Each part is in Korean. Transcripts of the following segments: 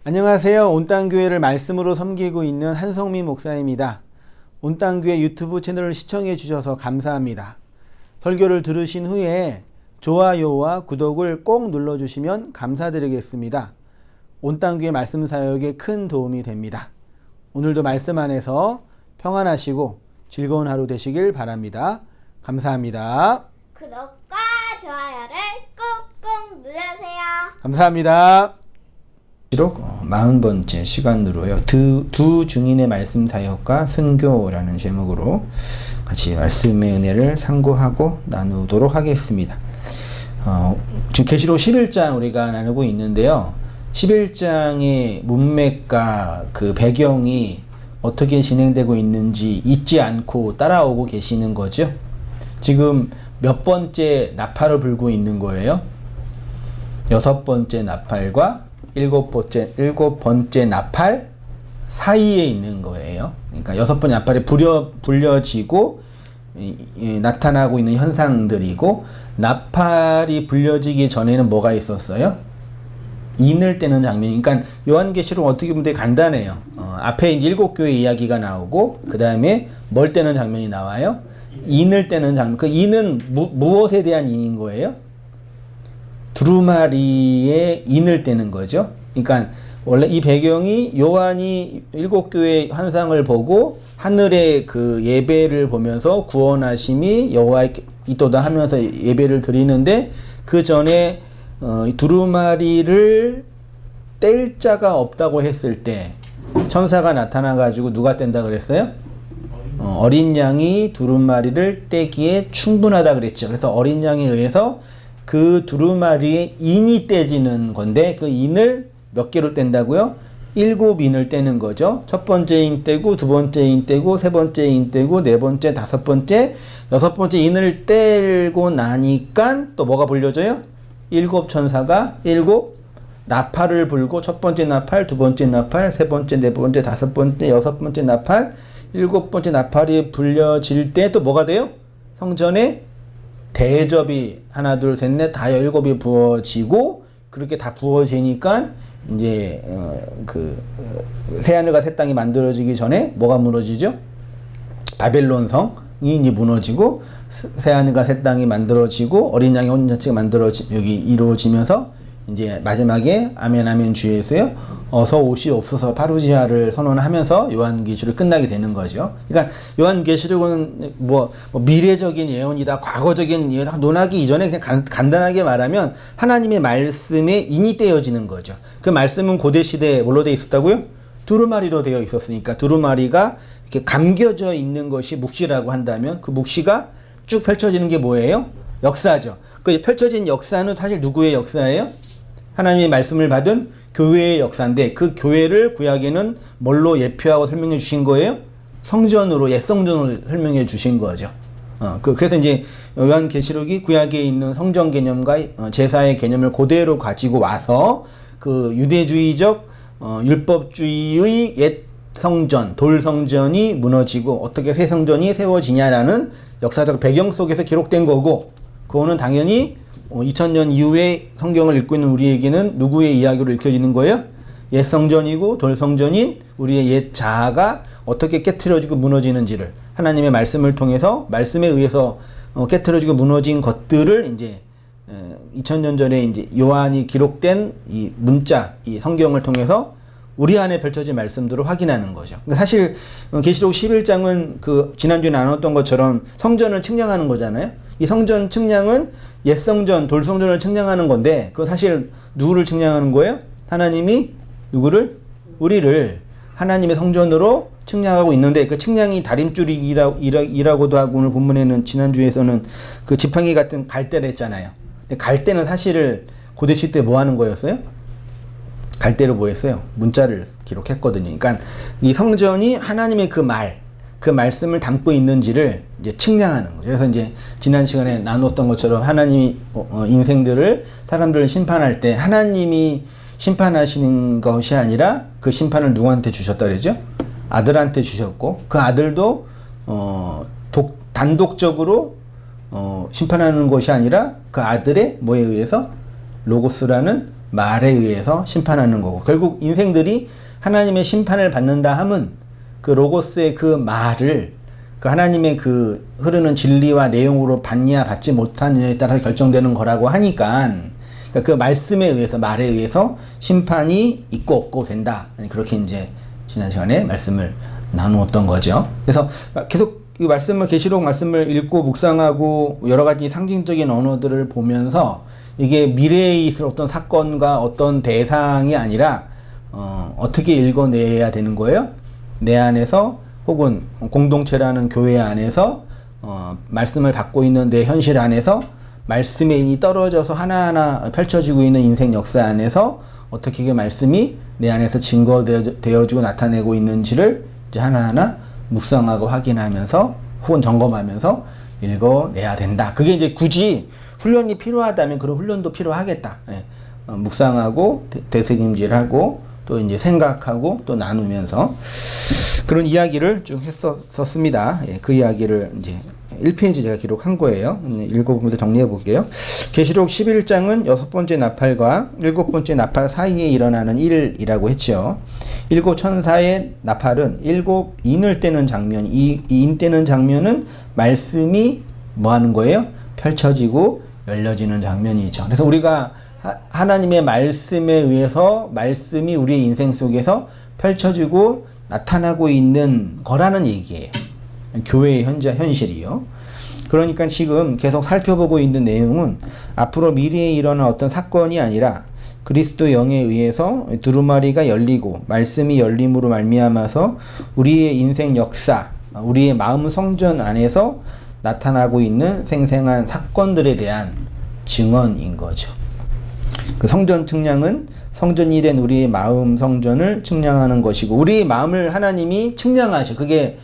안녕하세요. 온땅교회를 말씀으로 섬기고 있는 한성민 목사입니다. 온땅교회 유튜브 채널을 시청해 주셔서 감사합니다. 설교를 들으신 후에 좋아요와 구독을 꼭 눌러주시면 감사드리겠습니다. 온땅교회 말씀 사역에 큰 도움이 됩니다. 오늘도 말씀 안에서 평안하시고 즐거운 하루 되시길 바랍니다. 감사합니다. 구독과 좋아요를 꾹꾹 눌러주세요. 감사합니다. 40번째 시간으로요. 두 증인의 말씀 사역과 순교라는 제목으로 같이 말씀의 은혜를 상고하고 나누도록 하겠습니다. 지금 계시록 11장 우리가 나누고 있는데요. 11장의 문맥과 그 배경이 어떻게 진행되고 있는지 잊지 않고 따라오고 계시는 거죠. 지금 몇 번째 나팔을 불고 있는 거예요? 6번째 나팔과 일곱 번째 나팔 사이에 있는 거예요. 그러니까 6번째 나팔이 불려지고 나타나고 있는 현상들이고, 나팔이 불려지기 전에는 뭐가 있었어요? 인을 떼는 장면이. 그러니까 요한계시록 어떻게 보면 되게 간단해요. 앞에 이제 7교회 이야기가 나오고, 그 다음에 뭘 떼는 장면이 나와요? 인을 떼는 장면. 그 인은 무엇에 대한 인인 거예요? 두루마리의 인을 떼는 거죠. 그러니까 원래 이 배경이 요한이 7교회 환상을 보고 하늘의 그 예배를 보면서 구원하심이 여호와의 기도다 하면서 예배를 드리는데, 그 전에 두루마리를 뗄 자가 없다고 했을 때 천사가 나타나 가지고 누가 뗀다 그랬어요? 어린 양이 두루마리를 떼기에 충분하다 그랬죠. 그래서 어린 양에 의해서 그 두루마리의 인이 떼지는 건데, 그 인을 몇 개로 뗀다고요? 7인을 떼는 거죠. 첫 번째 인 떼고, 두 번째 인 떼고, 세 번째 인 떼고, 네 번째, 다섯 번째, 여섯 번째 인을 떼고 나니까 또 뭐가 불려져요? 7 천사가 7 나팔을 불고, 첫 번째 나팔, 두 번째 나팔, 세 번째, 네 번째, 다섯 번째, 여섯 번째 나팔, 7번째 나팔이 불려질 때 또 뭐가 돼요? 성전에 대접이 하나 둘 셋 넷 다 7이 부어지고, 그렇게 다 부어지니까 이제 새하늘과 새 땅이 만들어지기 전에 뭐가 무너지죠? 바벨론 성이 이제 무너지고, 새하늘과 새 땅이 만들어지고, 어린 양의 혼인잔치가 여기 이루어지면서 이제 마지막에 아멘 아멘 주 예수여 어서 오시옵소서 파루지아를 선언하면서 요한계시록이 끝나게 되는 거죠. 그러니까 요한계시록은 뭐 미래적인 예언이다, 과거적인 예언이다 논하기 이전에 그냥 간단하게 말하면 하나님의 말씀에 인이 떼어지는 거죠. 그 말씀은 고대 시대에 뭘로 되어 있었다고요? 두루마리로 되어 있었으니까, 두루마리가 이렇게 감겨져 있는 것이 묵시라고 한다면, 그 묵시가 쭉 펼쳐지는 게 뭐예요? 역사죠. 그 펼쳐진 역사는 사실 누구의 역사예요? 하나님의 말씀을 받은 교회의 역사인데, 그 교회를 구약에는 뭘로 예표하고 설명해 주신 거예요? 성전으로, 옛 성전으로 설명해 주신 거죠. 그래서 이제 요한계시록이 구약에 있는 성전 개념과 제사의 개념을 그대로 가지고 와서 그 유대주의적 율법주의의 옛 성전, 돌 성전이 무너지고 어떻게 새 성전이 세워지냐라는 역사적 배경 속에서 기록된 거고, 그거는 당연히 2000년 이후에 성경을 읽고 있는 우리에게는 누구의 이야기로 읽혀지는 거예요? 옛 성전이고 돌 성전인 우리의 옛 자아가 어떻게 깨트려지고 무너지는지를 하나님의 말씀을 통해서, 말씀에 의해서 깨트려지고 무너진 것들을 이제 2000년 전에 이제 요한이 기록된 이 문자, 이 성경을 통해서 우리 안에 펼쳐진 말씀들을 확인하는 거죠. 사실 계시록 11장은 그 지난주에 나눴던 것처럼 성전을 측량하는 거잖아요. 이 성전 측량은 옛 성전, 돌 성전을 측량하는 건데, 그거 사실 누구를 측량하는 거예요? 하나님이 누구를? 우리를 하나님의 성전으로 측량하고 있는데, 그 측량이 다림줄이라고도 하고, 오늘 본문에는 지난주에서는 그 지팡이 같은 갈대를 했잖아요. 근데 갈대는 사실 고대 시대 뭐 하는 거였어요? 갈대로 뭐 했어요? 문자를 기록했거든요. 그러니까 이 성전이 하나님의 그 말씀을 담고 있는지를 이제 측량하는 거죠. 그래서 이제 지난 시간에 나눴던 것처럼 하나님이 인생들을, 사람들을 심판할 때 하나님이 심판하시는 것이 아니라 그 심판을 누구한테 주셨다 그러죠? 아들한테 주셨고, 그 아들도 단독적으로 심판하는 것이 아니라 그 아들의 뭐에 의해서? 로고스라는 말에 의해서 심판하는 거고, 결국 인생들이 하나님의 심판을 받는다 함은 그 로고스의 그 말을 그 하나님의 그 흐르는 진리와 내용으로 받냐 받지 못하느냐에 따라서 결정되는 거라고 하니까, 그 말씀에 의해서, 말에 의해서 심판이 있고 없고 된다. 그렇게 이제 지난 시간에 말씀을 나누었던 거죠. 그래서 계속 이 말씀을, 계시록 말씀을 읽고 묵상하고 여러 가지 상징적인 언어들을 보면서 이게 미래에 있을 어떤 사건과 어떤 대상이 아니라 어떻게 읽어내야 되는 거예요? 내 안에서 혹은 공동체라는 교회 안에서 말씀을 받고 있는 내 현실 안에서 말씀에 이미 떨어져서 하나하나 펼쳐지고 있는 인생 역사 안에서 어떻게 그 말씀이 내 안에서 증거되어지고 나타내고 있는지를 이제 하나하나 묵상하고 확인하면서 혹은 점검하면서 읽어내야 된다. 그게 이제 굳이 훈련이 필요하다면 그런 훈련도 필요하겠다. 예. 묵상하고 되새김질하고 또 이제 생각하고 또 나누면서 그런 이야기를 쭉 했었습니다. 예, 그 이야기를 이제 1페이지 제가 기록한 거예요. 읽어보면서 정리해 볼게요. 계시록 11장은 6번째 나팔과 7번째 나팔 사이에 일어나는 일이라고 했죠. 7 천사의 나팔은 7 인을 떼는 장면, 이 인 떼는 장면은 말씀이 뭐 하는 거예요? 펼쳐지고 열려지는 장면이죠. 그래서 우리가 하나님의 말씀에 의해서 말씀이 우리의 인생 속에서 펼쳐지고 나타나고 있는 거라는 얘기예요. 교회의 현실이요. 그러니까 지금 계속 살펴보고 있는 내용은 앞으로 미래에 일어날 어떤 사건이 아니라 그리스도 영에 의해서 두루마리가 열리고 말씀이 열림으로 말미암아서 우리의 인생 역사, 우리의 마음 성전 안에서 나타나고 있는 생생한 사건들에 대한 증언인 거죠. 그 성전 측량은 성전이 된 우리의 마음 성전을 측량하는 것이고, 우리의 마음을 하나님이 측량하셔. 그게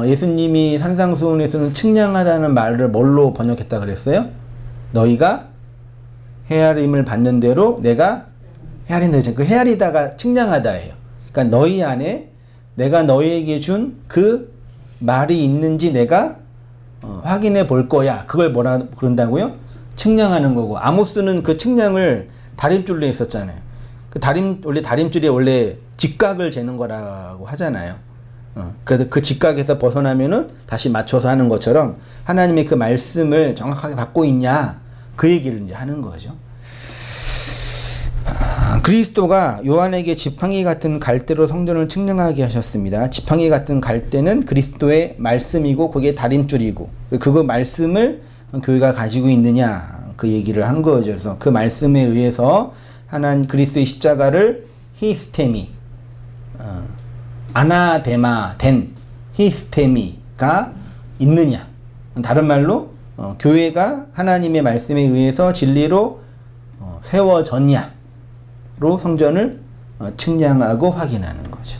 예수님이 산상수훈에서는 측량하다는 말을 뭘로 번역했다 그랬어요? 너희가 헤아림을 받는 대로 내가 헤아린다. 그 헤아리다가 측량하다예요. 그러니까 너희 안에 내가 너희에게 준 그 말이 있는지 내가 확인해 볼 거야. 그걸 뭐라 그런다고요? 측량하는 거고, 아모스는 그 측량을 다림줄로 했었잖아요. 원래 다림줄이 원래 직각을 재는 거라고 하잖아요. 그래서 그 직각에서 벗어나면은 다시 맞춰서 하는 것처럼 하나님의 그 말씀을 정확하게 받고 있냐, 그 얘기를 이제 하는 거죠. 그리스도가 요한에게 지팡이 같은 갈대로 성전을 측량하게 하셨습니다. 지팡이 같은 갈대는 그리스도의 말씀이고 그게 다림줄이고, 그거 말씀을 교회가 가지고 있느냐, 그 얘기를 한 거죠. 그래서 그 말씀에 의해서 하나님 그리스도의 십자가를 히스테미, 아나데마 된 히스테미가 있느냐. 다른 말로 교회가 하나님의 말씀에 의해서 진리로 세워졌냐로 성전을 측량하고 확인하는 거죠.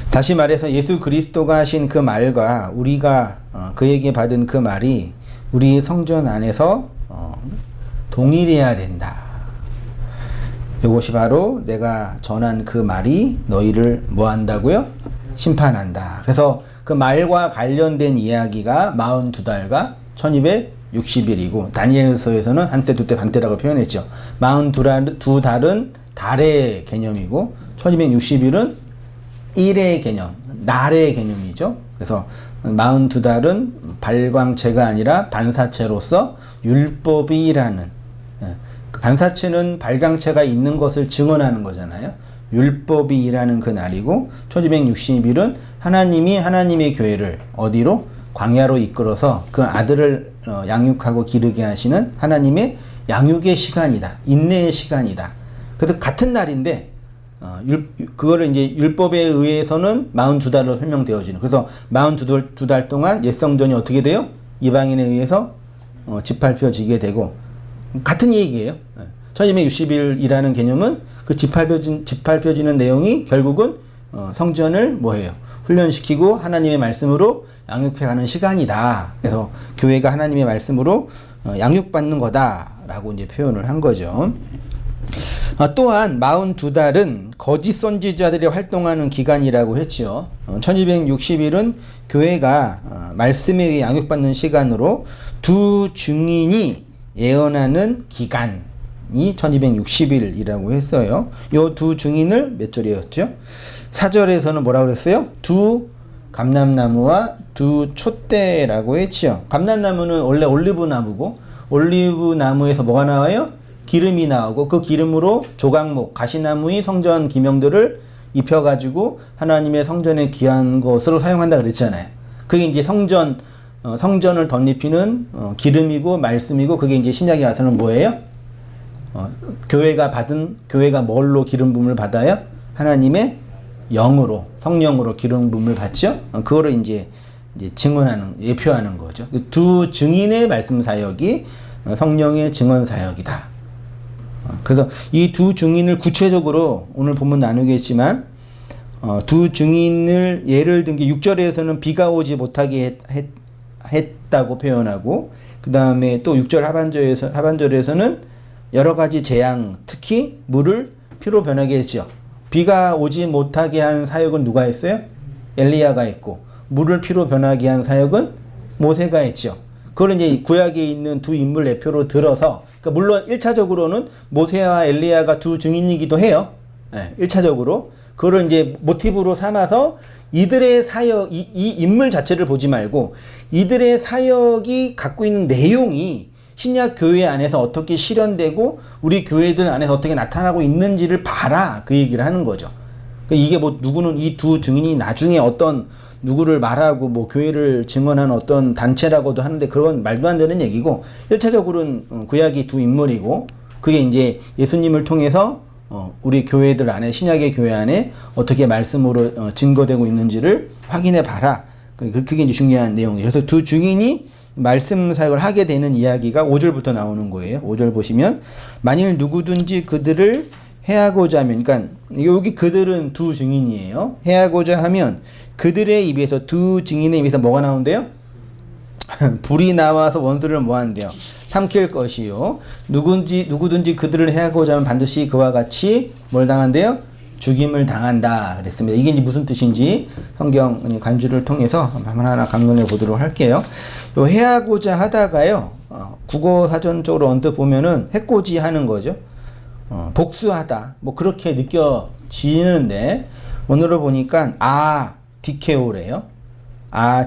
다시 말해서 예수 그리스도가 하신 그 말과 우리가 그에게 받은 그 말이 우리 성전 안에서 동일해야 된다. 이것이 바로 내가 전한 그 말이 너희를 뭐 한다고요? 심판한다. 그래서 그 말과 관련된 이야기가 42달과 1260일이고, 다니엘서에서는 한때 두때 반때라고 표현했죠. 42달은 달의 개념이고 1260일은 일의 개념, 날의 개념이죠. 그래서 42달은 발광체가 아니라 반사체로서 율법이라는, 그 반사체는 발광체가 있는 것을 증언하는 거잖아요. 율법이 일하는 그 날이고, 1260일은 하나님이 하나님의 교회를 어디로? 광야로 이끌어서 그 아들을 양육하고 기르게 하시는 하나님의 양육의 시간이다. 인내의 시간이다. 그래서 같은 날인데 그거를 이제 율법에 의해서는 42달로 설명되어지는. 그래서 42달 동안 옛 성전이 어떻게 돼요? 이방인에 의해서 짓밟혀지게 되고, 같은 얘기예요. 1260일이라는 개념은 그 짓밟혀지는 내용이 결국은 성전을 뭐해요? 훈련시키고 하나님의 말씀으로 양육해가는 시간이다. 그래서 교회가 하나님의 말씀으로 양육받는 거다라고 이제 표현을 한 거죠. 또한 42달은 거짓 선지자들이 활동하는 기간이라고 했죠. 1260일은 교회가 말씀에 의해 양육받는 시간으로 두 증인이 예언하는 기간이라고 기간이 1260일이라고 했어요. 요 두 증인을 몇 절이었죠? 4절에서는 뭐라고 그랬어요? 두 감람나무와 두 촛대라고 했지요. 감람나무는 원래 올리브 나무고, 올리브 나무에서 뭐가 나와요? 기름이 나오고, 그 기름으로 조각목, 가시나무의 성전 기명들을 입혀가지고 하나님의 성전에 귀한 것으로 사용한다 그랬잖아요. 그게 이제 성전을 덧입히는 기름이고 말씀이고, 그게 이제 신약에 와서는 뭐예요? 교회가 뭘로 기름 부음을 받아요? 하나님의 영으로, 성령으로 기름 부음을 받죠. 그거를 이제 증언하는, 예표하는 거죠. 두 증인의 말씀 사역이 성령의 증언 사역이다. 그래서 이 두 증인을 구체적으로 오늘 본문 나누겠지만, 두 증인을 예를 든 게 6절에서는 비가 오지 못하게 했다고 표현하고, 그 다음에 또 6절 하반절에서는 여러 가지 재앙, 특히 물을 피로 변하게 했죠. 비가 오지 못하게 한 사역은 누가 했어요? 엘리야가 했고, 물을 피로 변하게 한 사역은 모세가 했죠. 그걸 이제 구약에 있는 두 인물 대표로 들어서, 그러니까 물론 1차적으로는 모세와 엘리야가 두 증인이기도 해요. 네, 1차적으로. 그걸 이제 모티브로 삼아서 이들의 사역, 이 인물 자체를 보지 말고 이들의 사역이 갖고 있는 내용이 신약 교회 안에서 어떻게 실현되고 우리 교회들 안에서 어떻게 나타나고 있는지를 봐라, 그 얘기를 하는 거죠. 이게 뭐 누구는 이 두 증인이 나중에 어떤 누구를 말하고 뭐 교회를 증언하는 어떤 단체라고도 하는데, 그건 말도 안 되는 얘기고, 1차적으로는 구약이 두 인물이고, 그게 이제 예수님을 통해서 우리 교회들 안에, 신약의 교회 안에 어떻게 말씀으로 증거되고 있는지를 확인해 봐라. 그게 이제 중요한 내용이에요. 그래서 두 증인이 말씀 사역을 하게 되는 이야기가 5절부터 나오는 거예요. 5절 보시면, 만일 누구든지 그들을 해하고자 하면, 그러니까 여기 그들은 두 증인이에요. 해하고자 하면 그들의 입에서, 두 증인의 입에서 뭐가 나온대요? 불이 나와서 원수를 뭐 한대요? 삼킬 것이요. 누구든지 그들을 해하고자 하면 반드시 그와 같이 뭘 당한대요? 죽임을 당한다 그랬습니다. 이게 이제 무슨 뜻인지 성경 간주를 통해서 하나하나 강론해 보도록 할게요. 요 해하고자 하다가요, 국어 사전적으로 언뜻 보면은 해코지 하는 거죠. 복수하다, 뭐 그렇게 느껴지는데, 오늘을 보니까 디케오래요.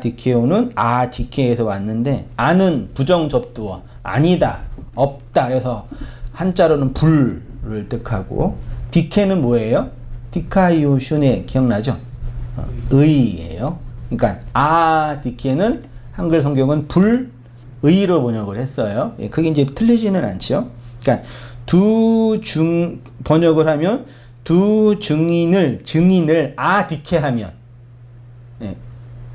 디케오는 디케에서 왔는데, 아는 부정 접두어, 아니다, 없다. 그래서 한자로는 불을 뜻하고, 디케는 뭐예요? 디카이오슌에 기억나죠? 의예요. 그러니까 디케는 한글 성경은 불의로 번역을 했어요. 그게 이제 틀리지는 않죠. 그러니까 번역을 하면 두 증인을 디케하면,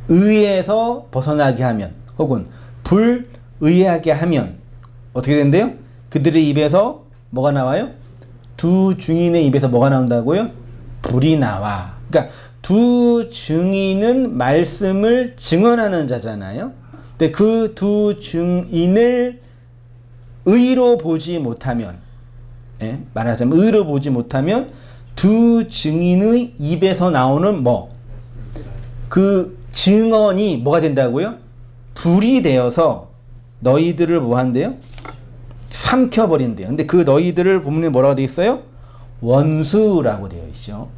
의에서 벗어나게 하면, 혹은 불의하게 하면 어떻게 된대요? 그들의 입에서 뭐가 나와요? 두 증인의 입에서 뭐가 나온다고요? 불이 나와. 그러니까 두 증인은 말씀을 증언하는 자잖아요. 근데 그 두 증인을 의로 보지 못하면, 말하자면 의로 보지 못하면 두 증인의 입에서 나오는 그 증언이 뭐가 된다고요? 불이 되어서 너희들을 뭐 한대요? 삼켜버린대요. 근데 그 너희들을 본문에 뭐라고 되어 있어요? 원수라고 되어 있죠.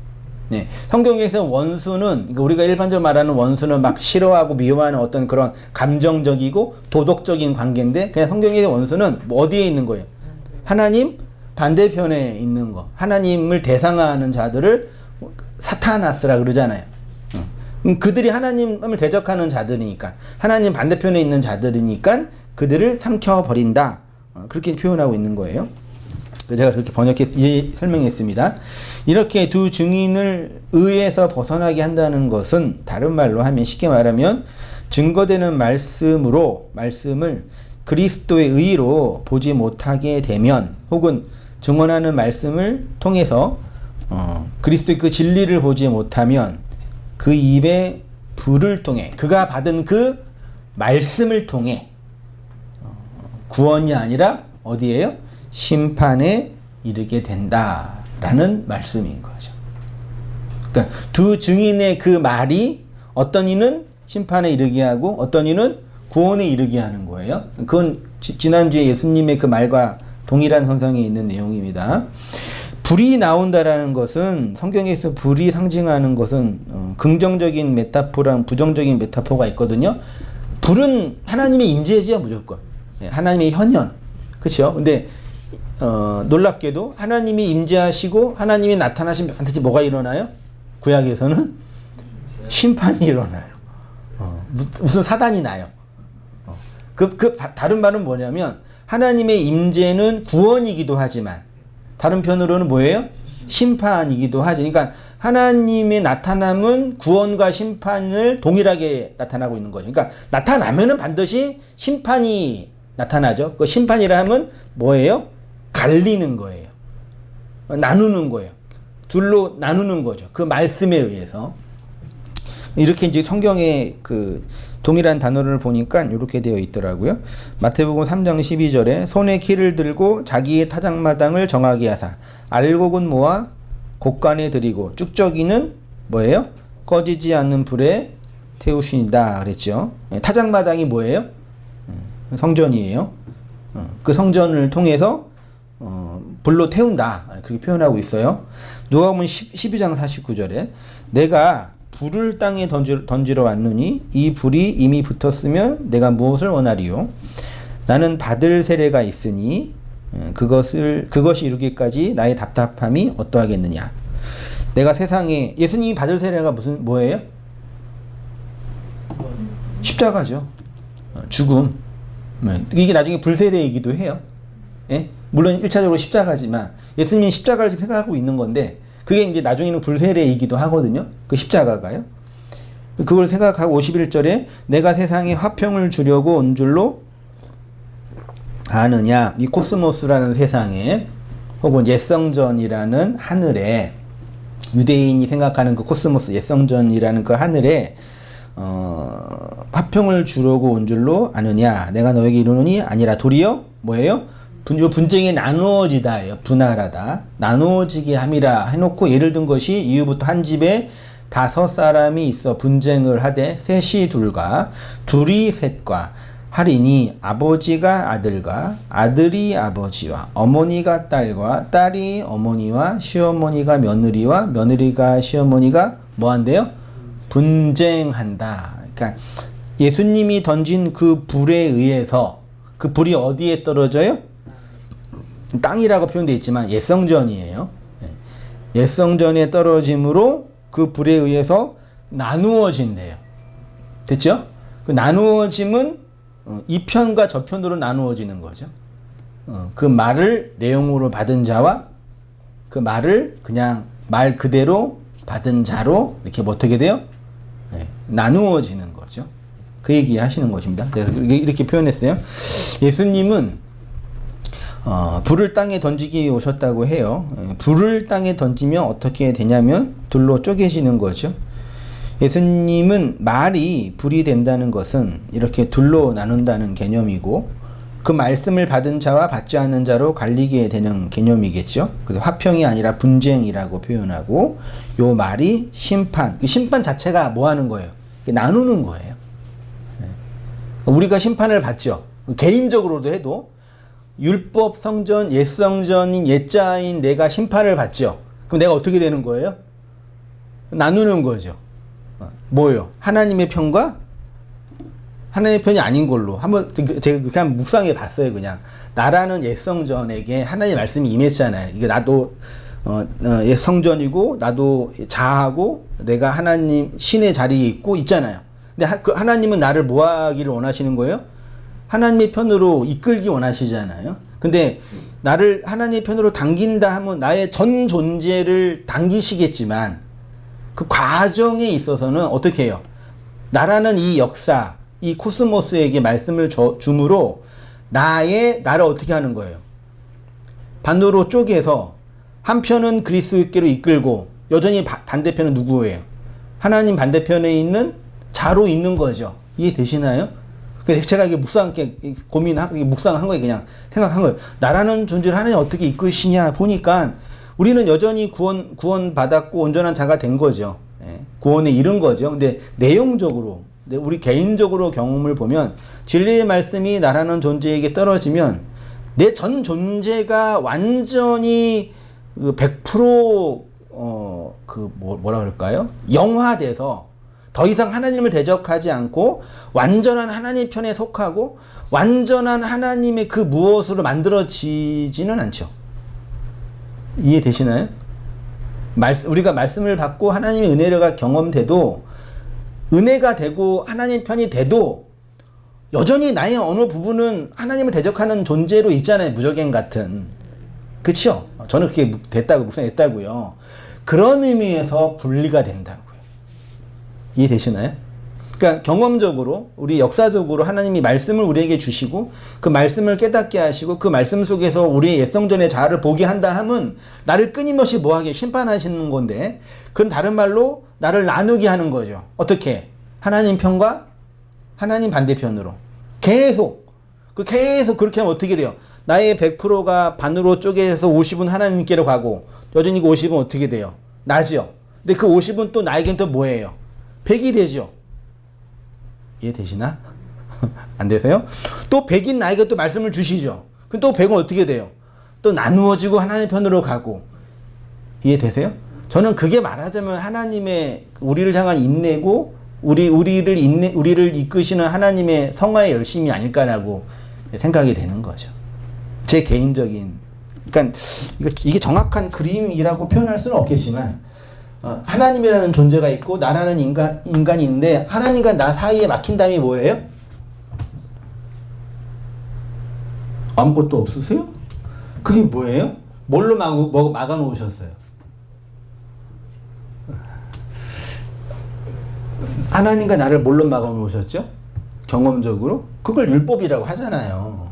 네, 성경에서 원수는, 그러니까 우리가 일반적으로 말하는 원수는 막 싫어하고 미워하는 어떤 그런 감정적이고 도덕적인 관계인데, 그냥 성경에서 원수는 어디에 있는 거예요? 하나님 반대편에 있는 거. 하나님을 대상화하는 자들을 사타나스라 그러잖아요. 그들이 하나님을 대적하는 자들이니까, 하나님 반대편에 있는 자들이니까 그들을 삼켜버린다. 그렇게 표현하고 있는 거예요. 제가 그렇게 설명했습니다. 이렇게 두 증인을 의에서 벗어나게 한다는 것은, 다른 말로 하면, 쉽게 말하면 증거되는 말씀을 그리스도의 의로 보지 못하게 되면, 혹은 증언하는 말씀을 통해서 그리스도의 그 진리를 보지 못하면, 그 입의 불을 통해, 그가 받은 그 말씀을 통해 구원이 아니라 어디에요? 심판에 이르게 된다라는 말씀인 거죠. 그러니까 두 증인의 그 말이 어떤 이는 심판에 이르게 하고 어떤 이는 구원에 이르게 하는 거예요. 그건 지난주에 예수님의 그 말과 동일한 선상에 있는 내용입니다. 불이 나온다라는 것은 성경에서 불이 상징하는 것은 긍정적인 메타포랑 부정적인 메타포가 있거든요. 불은 하나님의 임재죠, 무조건. 예, 하나님의 현현. 그렇죠? 근데 놀랍게도 하나님이 임재하시고 하나님이 나타나시면 반드시 뭐가 일어나요? 구약에서는 심판이 일어나요. 무슨 사단이 나요. 다른 말은 뭐냐면 하나님의 임재는 구원이기도 하지만 다른 편으로는 뭐예요? 심판이기도 하죠. 그러니까 하나님의 나타남은 구원과 심판을 동일하게 나타나고 있는 거죠. 그러니까 나타나면은 반드시 심판이 나타나죠. 그 심판이라 하면 뭐예요? 갈리는 거예요. 나누는 거예요. 둘로 나누는 거죠. 그 말씀에 의해서. 이렇게 이제 성경의 그 동일한 단어를 보니까 이렇게 되어 있더라고요. 마태복음 3장 12절에 손에 키를 들고 자기의 타작마당을 정하게 하사 알곡은 모아 곡간에 들이고 쭉저기는 뭐예요? 꺼지지 않는 불에 태우시다 그랬죠. 타작마당이 뭐예요? 성전이에요. 그 성전을 통해서 불로 태운다 그렇게 표현하고 있어요. 누가복음 12장 49절에 내가 불을 땅에 던지러 왔느니 이 불이 이미 붙었으면 내가 무엇을 원하리요? 나는 받을 세례가 있으니 그것이 이루기까지 나의 답답함이 어떠하겠느냐? 내가 세상에 예수님이 받을 세례가 뭐예요? 십자가죠. 죽음. 이게 나중에 불세례이기도 해요. 예? 물론 1차적으로 십자가지만 예수님이 십자가를 지금 생각하고 있는 건데 그게 이제 나중에는 불세례이기도 하거든요. 그 십자가가요. 그걸 생각하고 51절에 내가 세상에 화평을 주려고 온 줄로 아느냐. 이 코스모스라는 세상에 혹은 옛성전이라는 하늘에 유대인이 생각하는 그 코스모스 옛성전이라는 그 하늘에 화평을 주려고 온 줄로 아느냐. 내가 너에게 이르노니 아니라 도리어 뭐예요? 분쟁이 나누어지다예요. 분할하다. 나누어지게 함이라 해놓고 예를 든 것이 이후부터 한 집에 5사람이 있어 분쟁을 하되 셋이 둘과 둘이 셋과 하리니 아버지가 아들과 아들이 아버지와 어머니가 딸과 딸이 어머니와 시어머니가 며느리와 며느리가 시어머니가 뭐 한대요? 분쟁한다. 그러니까 예수님이 던진 그 불에 의해서 그 불이 어디에 떨어져요? 땅이라고 표현되어 있지만 옛성전이에요. 옛성전에 떨어짐으로 그 불에 의해서 나누어진대요. 됐죠? 그 나누어짐은 이 편과 저 편으로 나누어지는 거죠. 그 말을 내용으로 받은 자와 그 말을 그냥 말 그대로 받은 자로 이렇게 뭐 어떻게 돼요? 나누어지는 거죠. 그 얘기 하시는 것입니다. 이렇게 표현했어요. 예수님은 불을 땅에 던지기 오셨다고 해요. 불을 땅에 던지면 어떻게 되냐면 둘로 쪼개지는 거죠. 예수님은 말이 불이 된다는 것은 이렇게 둘로 나눈다는 개념이고 그 말씀을 받은 자와 받지 않는 자로 갈리게 되는 개념이겠죠. 그래서 화평이 아니라 분쟁이라고 표현하고 요 말이 심판. 그 심판 자체가 뭐 하는 거예요? 나누는 거예요. 우리가 심판을 받죠. 개인적으로도 해도 율법 성전, 옛 성전인 옛자인 내가 심판을 받죠. 그럼 내가 어떻게 되는 거예요? 나누는 거죠. 뭐예요? 하나님의 편과 하나님의 편이 아닌 걸로 한번 제가 그냥 묵상해 봤어요. 그냥 나라는 옛 성전에게 하나님의 말씀이 임했잖아요. 이게 나도 옛 성전이고 나도 자하고 내가 하나님 신의 자리에 있고 있잖아요. 근데 하나님은 나를 뭐 하기를 원하시는 거예요? 하나님의 편으로 이끌기 원하시잖아요. 근데 나를 하나님의 편으로 당긴다 하면 나의 전 존재를 당기시겠지만 그 과정에 있어서는 어떻게 해요? 나라는 이 역사, 이 코스모스에게 말씀을 줌으로 나를 어떻게 하는 거예요? 반으로 쪼개서 한편은 그리스도께로 이끌고 여전히 반대편은 누구예요? 하나님 반대편에 있는 자로 있는 거죠. 이해되시나요? 제가 이게 묵상한 거예요. 그냥 생각한 거예요. 나라는 존재를 하나님 어떻게 이끄시냐 보니까 우리는 여전히 구원 받았고 온전한 자가 된 거죠. 구원에 이른 거죠. 근데 내용적으로 우리 개인적으로 경험을 보면 진리의 말씀이 나라는 존재에게 떨어지면 내 전 존재가 완전히 100% 뭐라 그럴까요? 영화돼서 더 이상 하나님을 대적하지 않고 완전한 하나님 편에 속하고 완전한 하나님의 그 무엇으로 만들어지지는 않죠. 이해되시나요? 우리가 말씀을 받고 하나님의 은혜가 경험돼도 은혜가 되고 하나님 편이 돼도 여전히 나의 어느 부분은 하나님을 대적하는 존재로 있잖아요. 무적행 같은. 그쵸? 저는 그게 묵상했다고요. 그런 의미에서 분리가 된다고요. 이해되시나요? 그러니까 경험적으로 우리 역사적으로 하나님이 말씀을 우리에게 주시고 그 말씀을 깨닫게 하시고 그 말씀 속에서 우리의 옛성전의 자아를 보게 한다 함은 나를 끊임없이 뭐하게 심판하시는 건데 그건 다른 말로 나를 나누게 하는 거죠. 어떻게? 하나님 편과 하나님 반대편으로 계속 그렇게 하면 어떻게 돼요? 나의 100%가 반으로 쪼개서 50은 하나님께로 가고 여전히 그 50은 어떻게 돼요? 나죠. 근데 그 50은 또 나에겐 또 뭐예요? 100이 되죠. 이해되시나? 안 되세요? 또 100인 나에게 또 말씀을 주시죠. 그럼 또 100은 어떻게 돼요? 또 나누어지고 하나님 편으로 가고. 이해되세요? 저는 그게 말하자면 하나님의 우리를 향한 인내고 우리를 이끄시는 하나님의 성화의 열심이 아닐까라고 생각이 되는 거죠. 제 개인적인, 그러니까 이게 정확한 그림이라고 표현할 수는 없겠지만 하나님이라는 존재가 있고 나라는 인간이 있는데 하나님과 나 사이에 막힌 담이 뭐예요? 아무것도 없으세요? 그게 뭐예요? 뭘로 막아 놓으셨어요? 하나님과 나를 뭘로 막아 놓으셨죠? 경험적으로? 그걸 율법이라고 하잖아요.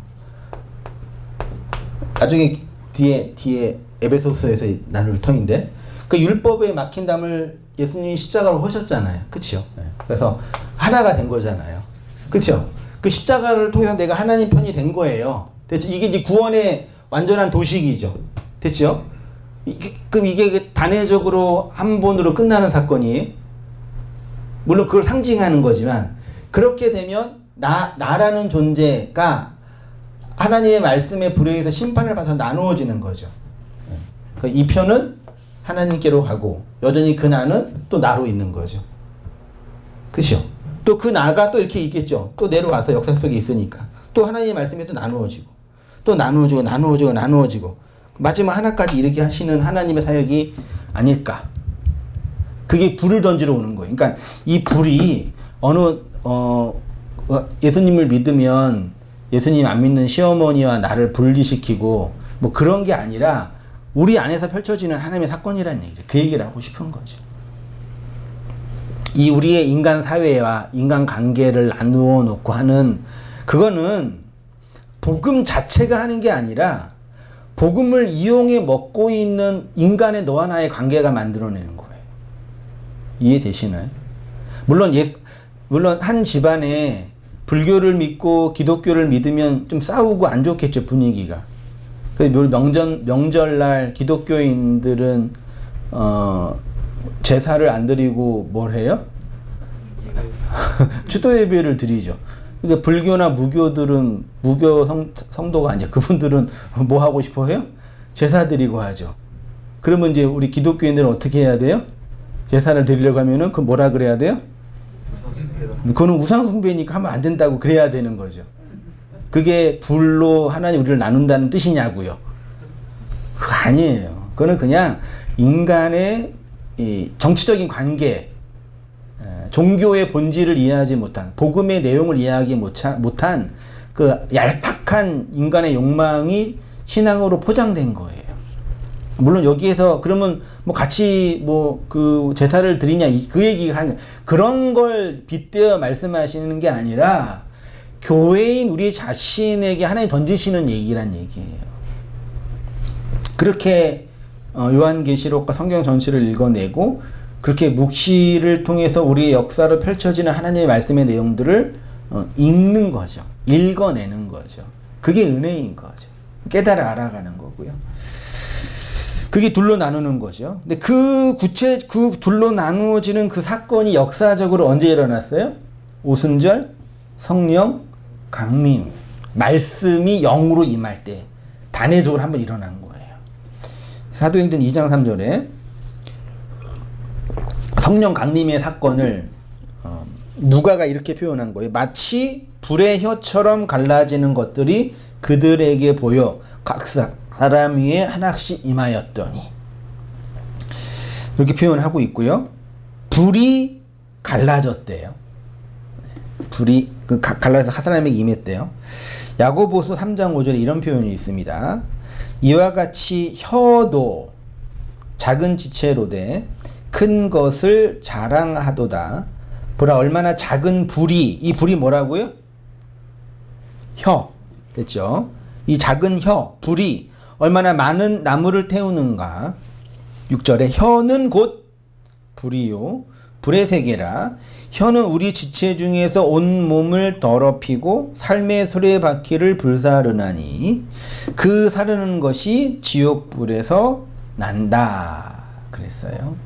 나중에 뒤에 에베소서에서 나눌 터인데 그 율법에 막힌 담을 예수님이 십자가로 하셨잖아요. 그쵸? 그래서 하나가 된 거잖아요. 그쵸? 그 십자가를 통해서 내가 하나님 편이 된 거예요. 됐죠? 이게 이제 구원의 완전한 도식이죠. 됐죠? 그럼 이게 단회적으로 한 번으로 끝나는 사건이에요. 물론 그걸 상징하는 거지만 그렇게 되면 나라는 존재가 하나님의 말씀에 불의해서 심판을 받아서 나누어지는 거죠. 그러니까 이 편은 하나님께로 가고 여전히 그 나는 또 나로 있는 거죠. 그렇죠? 또 그 나가 또 이렇게 있겠죠. 또 내려와서 역사 속에 있으니까 또 하나님의 말씀에 또 나누어지고 또 나누어지고 마지막 하나까지 이르게 하시는 하나님의 사역이 아닐까. 그게 불을 던지러 오는 거예요. 그러니까 이 불이 예수님을 믿으면 예수님 안 믿는 시어머니와 나를 분리시키고 뭐 그런 게 아니라 우리 안에서 펼쳐지는 하나님의 사건이라는 얘기죠. 그 얘기를 하고 싶은 거죠. 이 우리의 인간 사회와 인간 관계를 나누어 놓고 하는 그거는 복음 자체가 하는 게 아니라 복음을 이용해 먹고 있는 인간의 너와 나의 관계가 만들어내는 거예요. 이해되시나요? 물론 한 집안에 불교를 믿고 기독교를 믿으면 좀 싸우고 안 좋겠죠, 분위기가. 명절날 기독교인들은 제사를 안 드리고 뭘 해요? 추도 예배를 드리죠. 그러니까 불교나 무교들은 무교 성도가 아니야. 그분들은 뭐 하고 싶어 해요? 제사 드리고 하죠. 그러면 이제 우리 기독교인들은 어떻게 해야 돼요? 제사를 드리려고 하면은 그 뭐라 그래야 돼요? 그거는 우상숭배니까 하면 안 된다고 그래야 되는 거죠. 그게 불로 하나님 우리를 나눈다는 뜻이냐고요. 그거 아니에요. 그거는 그냥 인간의 이 정치적인 관계, 종교의 본질을 이해하지 못한, 복음의 내용을 이해하지 못한 그 얄팍한 인간의 욕망이 신앙으로 포장된 거예요. 물론 여기에서 그러면 뭐 같이 뭐 그 제사를 드리냐 그 얘기가 그런 걸 빗대어 말씀하시는 게 아니라 교회인 우리 자신에게 하나님 던지시는 얘기란 얘기예요. 그렇게 요한계시록과 성경 전체를 읽어내고 그렇게 묵시를 통해서 우리의 역사로 펼쳐지는 하나님의 말씀의 내용들을 읽는 거죠. 읽어내는 거죠. 그게 은혜인 거죠. 깨달아 알아가는 거고요. 그게 둘로 나누는 거죠. 근데 그 둘로 나누어지는 그 사건이 역사적으로 언제 일어났어요? 오순절, 성령, 강림, 말씀이 영으로 임할 때 단회적으로 한번 일어난 거예요. 사도행전 2장 3절에 성령 강림의 사건을 누가가 이렇게 표현한 거예요. 마치 불의 혀처럼 갈라지는 것들이 그들에게 보여 각 사람 위에 하나씩 임하였더니, 이렇게 표현하고 있고요. 불이 갈라졌대요. 불이 갈라서 한 사람에게 임했대요. 야고보서 3장 5절에 이런 표현이 있습니다. 이와 같이 혀도 작은 지체로되 큰 것을 자랑하도다. 보라, 얼마나 작은 불이, 이 불이 뭐라고요? 혀. 됐죠? 이 작은 혀, 불이 얼마나 많은 나무를 태우는가. 6절에 혀는 곧 불이요 불의 세계라. 혀는 우리 지체 중에서 온 몸을 더럽히고 삶의 수레바퀴를 불사르나니 그 사르는 것이 지옥불에서 난다. 그랬어요.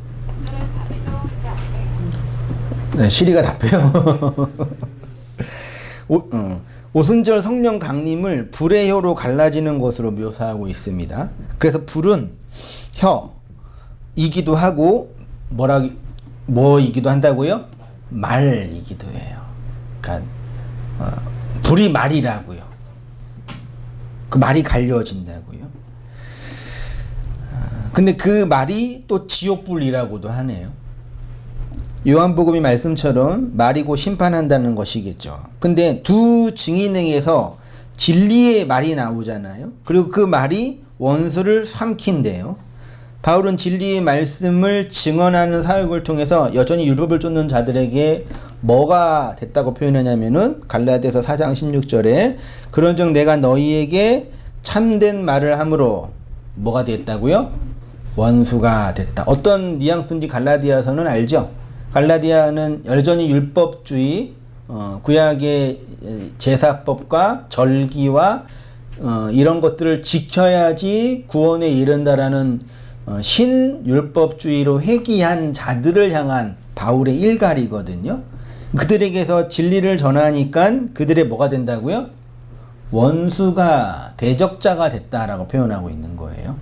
네, 시리가 답해요. 오순절 성령 강림을 불의 혀로 갈라지는 것으로 묘사하고 있습니다. 그래서 불은 혀이기도 하고 뭐이기도 한다고요? 말이기도 해요. 그러니까 불이 말이라고요. 그 말이 갈려진다고요. 근데 그 말이 또 지옥불이라고도 하네요. 요한복음의 말씀처럼 말이고 심판한다는 것이겠죠. 근데 두 증인에게서 진리의 말이 나오잖아요. 그리고 그 말이 원수를 삼킨대요. 바울은 진리의 말씀을 증언하는 사역을 통해서 여전히 율법을 쫓는 자들에게 뭐가 됐다고 표현하냐면은 갈라디아서 4장 16절에 그런즉 내가 너희에게 참된 말을 함으로 뭐가 됐다고요? 원수가 됐다. 어떤 뉘앙스인지 갈라디아서는 알죠? 갈라디아는 여전히 율법주의, 구약의 제사법과 절기와 이런 것들을 지켜야지 구원에 이른다라는 신율법주의로 회귀한 자들을 향한 바울의 일갈이거든요. 그들에게서 진리를 전하니까 그들의 뭐가 된다고요? 원수가, 대적자가 됐다라고 표현하고 있는 거예요.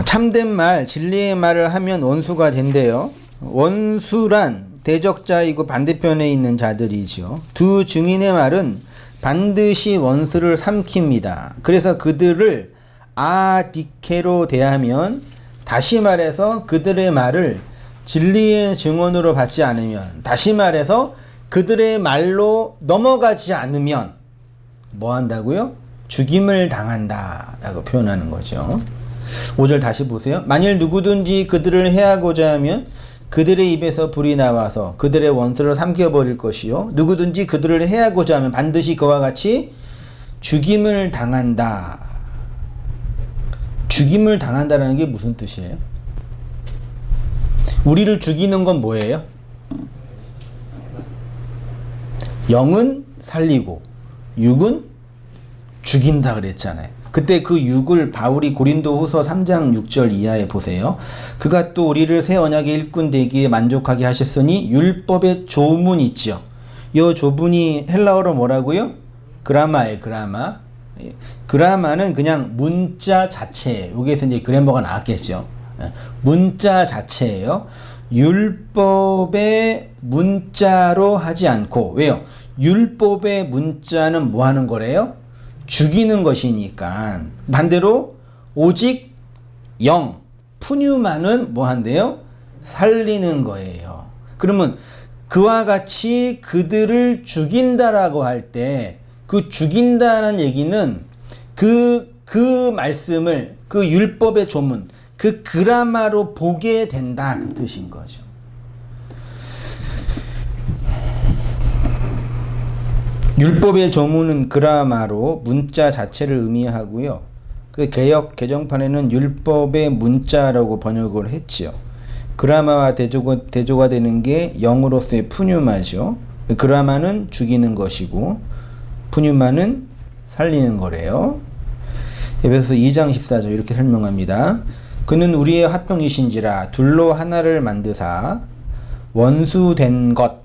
참된 말, 진리의 말을 하면 원수가 된대요. 원수란 대적자이고 반대편에 있는 자들이죠. 두 증인의 말은 반드시 원수를 삼킵니다. 그래서 그들을 아디케로 대하면, 다시 말해서 그들의 말을 진리의 증언으로 받지 않으면, 다시 말해서 그들의 말로 넘어가지 않으면 뭐 한다고요? 죽임을 당한다 라고 표현하는 거죠. 5절 다시 보세요. 만일 누구든지 그들을 해하고자 하면 그들의 입에서 불이 나와서 그들의 원수를 삼켜버릴 것이요 누구든지 그들을 해하고자 하면 반드시 그와 같이 죽임을 당한다. 죽임을 당한다라는 게 무슨 뜻이에요? 우리를 죽이는 건 뭐예요? 영은 살리고 육은 죽인다 그랬잖아요. 그때 그 육을 바울이 고린도후서 3장 6절 이하에 보세요. 그가 또 우리를 새 언약의 일꾼 되기에 만족하게 하셨으니 율법의 조문 있죠. 이 조문이 헬라어로 뭐라고요? 그라마예요. 그라마. 그라마는 그냥 문자 자체예요. 여기에서 이제 그래머가 나왔겠죠. 문자 자체예요. 율법의 문자로 하지 않고, 왜요? 율법의 문자는 뭐 하는 거래요? 죽이는 것이니까. 반대로 오직 영, 푸뉴마는 뭐 한대요? 살리는 거예요. 그러면 그와 같이 그들을 죽인다라고 할 때 그 죽인다는 얘기는 그 말씀을, 그 율법의 조문, 그 그라마로 보게 된다 그 뜻인 거죠. 율법의 조문은 그라마로 문자 자체를 의미하고요. 그 개역 개정판에는 율법의 문자라고 번역을 했지요. 그라마와 대조가 되는 게 영으로서의 푸뉴마죠. 그라마는 죽이는 것이고 푸뉴마는 살리는 거래요. 에베소서 2장 14절 이렇게 설명합니다. 그는 우리의 화평이신지라 둘로 하나를 만드사 원수된 것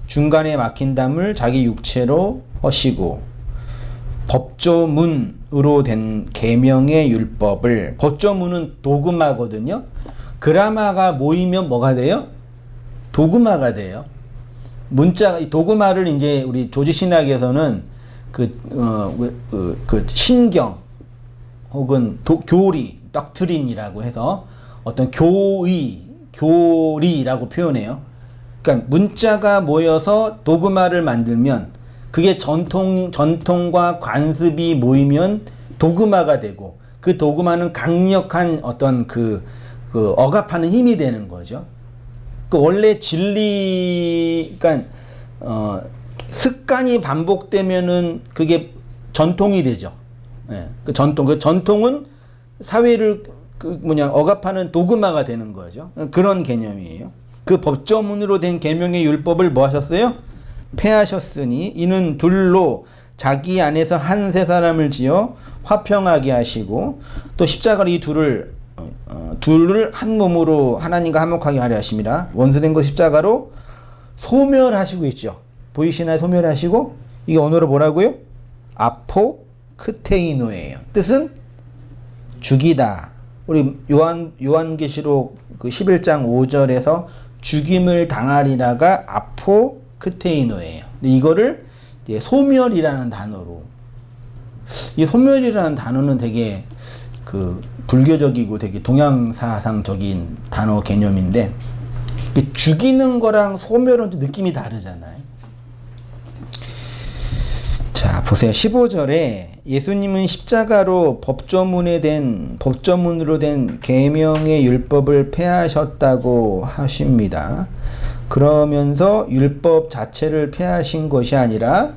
중간에 막힌 담을 자기 육체로 허시고 법조문으로 된 계명의 율법을, 법조문은 도그마거든요. 그라마가 모이면 뭐가 돼요? 도그마가 돼요. 문자, 이 도그마를 이제 우리 조지신학에서는 그 신경 혹은 교리, 덕트린이라고 해서 어떤 교리라고 표현해요. 그러니까 문자가 모여서 도그마를 만들면 그게 전통과 관습이 모이면 도그마가 되고, 그 도그마는 강력한 어떤 억압하는 힘이 되는 거죠. 그 원래 그러니까 습관이 반복되면은 그게 전통이 되죠. 예. 그 전통은 사회를 억압하는 도그마가 되는 거죠. 그런 개념이에요. 그 법조문으로 된 계명의 율법을 뭐 하셨어요? 폐하셨으니 이는 둘로 자기 안에서 한 세 사람을 지어 화평하게 하시고, 또 십자가로 이 둘을 한 몸으로 하나님과 화목하게 하려 하심이라. 원수된 것 십자가로 소멸하시고 있죠. 보이시나요? 소멸하시고. 이게 언어로 뭐라고요? 아포크테이노예요. 뜻은 죽이다. 우리 요한계시록 그 11장 5절에서 죽임을 당하리라가 아포크테이노예요. 근데 이거를 이제 소멸이라는 단어로, 이 소멸이라는 단어는 되게 불교적이고 되게 동양사상적인 단어 개념인데, 죽이는 거랑 소멸은 좀 느낌이 다르잖아요. 자, 보세요. 15절에 예수님은 십자가로 법조문으로 된 계명의 율법을 폐하셨다고 하십니다. 그러면서 율법 자체를 폐하신 것이 아니라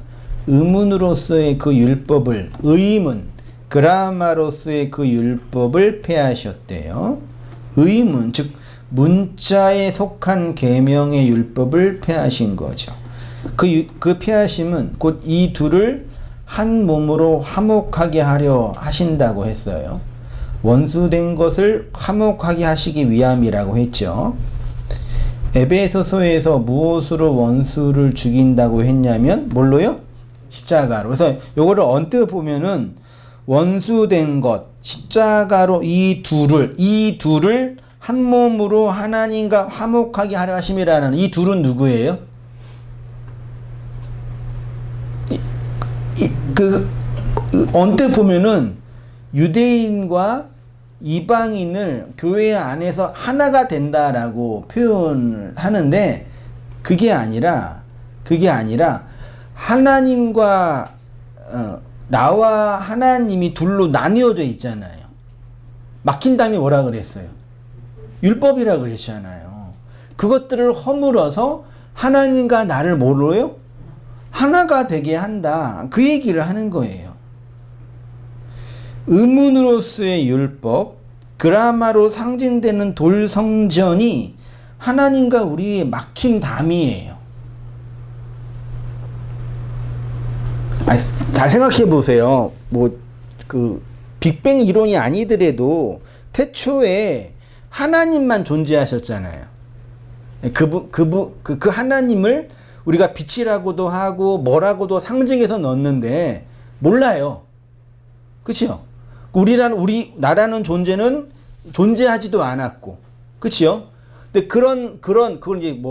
의문으로서의 그 율법을, 의문, 그라마로서의 그 율법을 폐하셨대요. 의문, 즉 문자에 속한 계명의 율법을 폐하신 거죠. 그 폐하심은 곧 이 둘을 한 몸으로 화목하게 하려 하신다고 했어요. 원수된 것을 화목하게 하시기 위함이라고 했죠. 에베소서에서 무엇으로 원수를 죽인다고 했냐면 뭘로요? 십자가로. 그래서 요거를 언뜻 보면은 원수된 것, 십자가로 이 둘을 한 몸으로 하나님과 화목하게 하려 하심이라는, 이 둘은 누구예요? 언뜻 보면은 유대인과 이방인을 교회 안에서 하나가 된다라고 표현을 하는데, 그게 아니라 하나님과 나와 하나님이 둘로 나뉘어져 있잖아요. 막힌 다음에 뭐라 그랬어요? 율법이라 그랬잖아요. 그것들을 허물어서 하나님과 나를 뭐로요? 하나가 되게 한다. 그 얘기를 하는 거예요. 의문으로서의 율법, 그라마로 상징되는 돌 성전이 하나님과 우리의 막힌 담이에요. 잘 생각해 보세요. 빅뱅 이론이 아니더라도 태초에 하나님만 존재하셨잖아요. 그 하나님을 우리가 빛이라고도 하고 뭐라고도 상징해서 넣었는데 몰라요. 그치요? 나라는 존재는 존재하지도 않았고, 그치요? 근데 그건 이제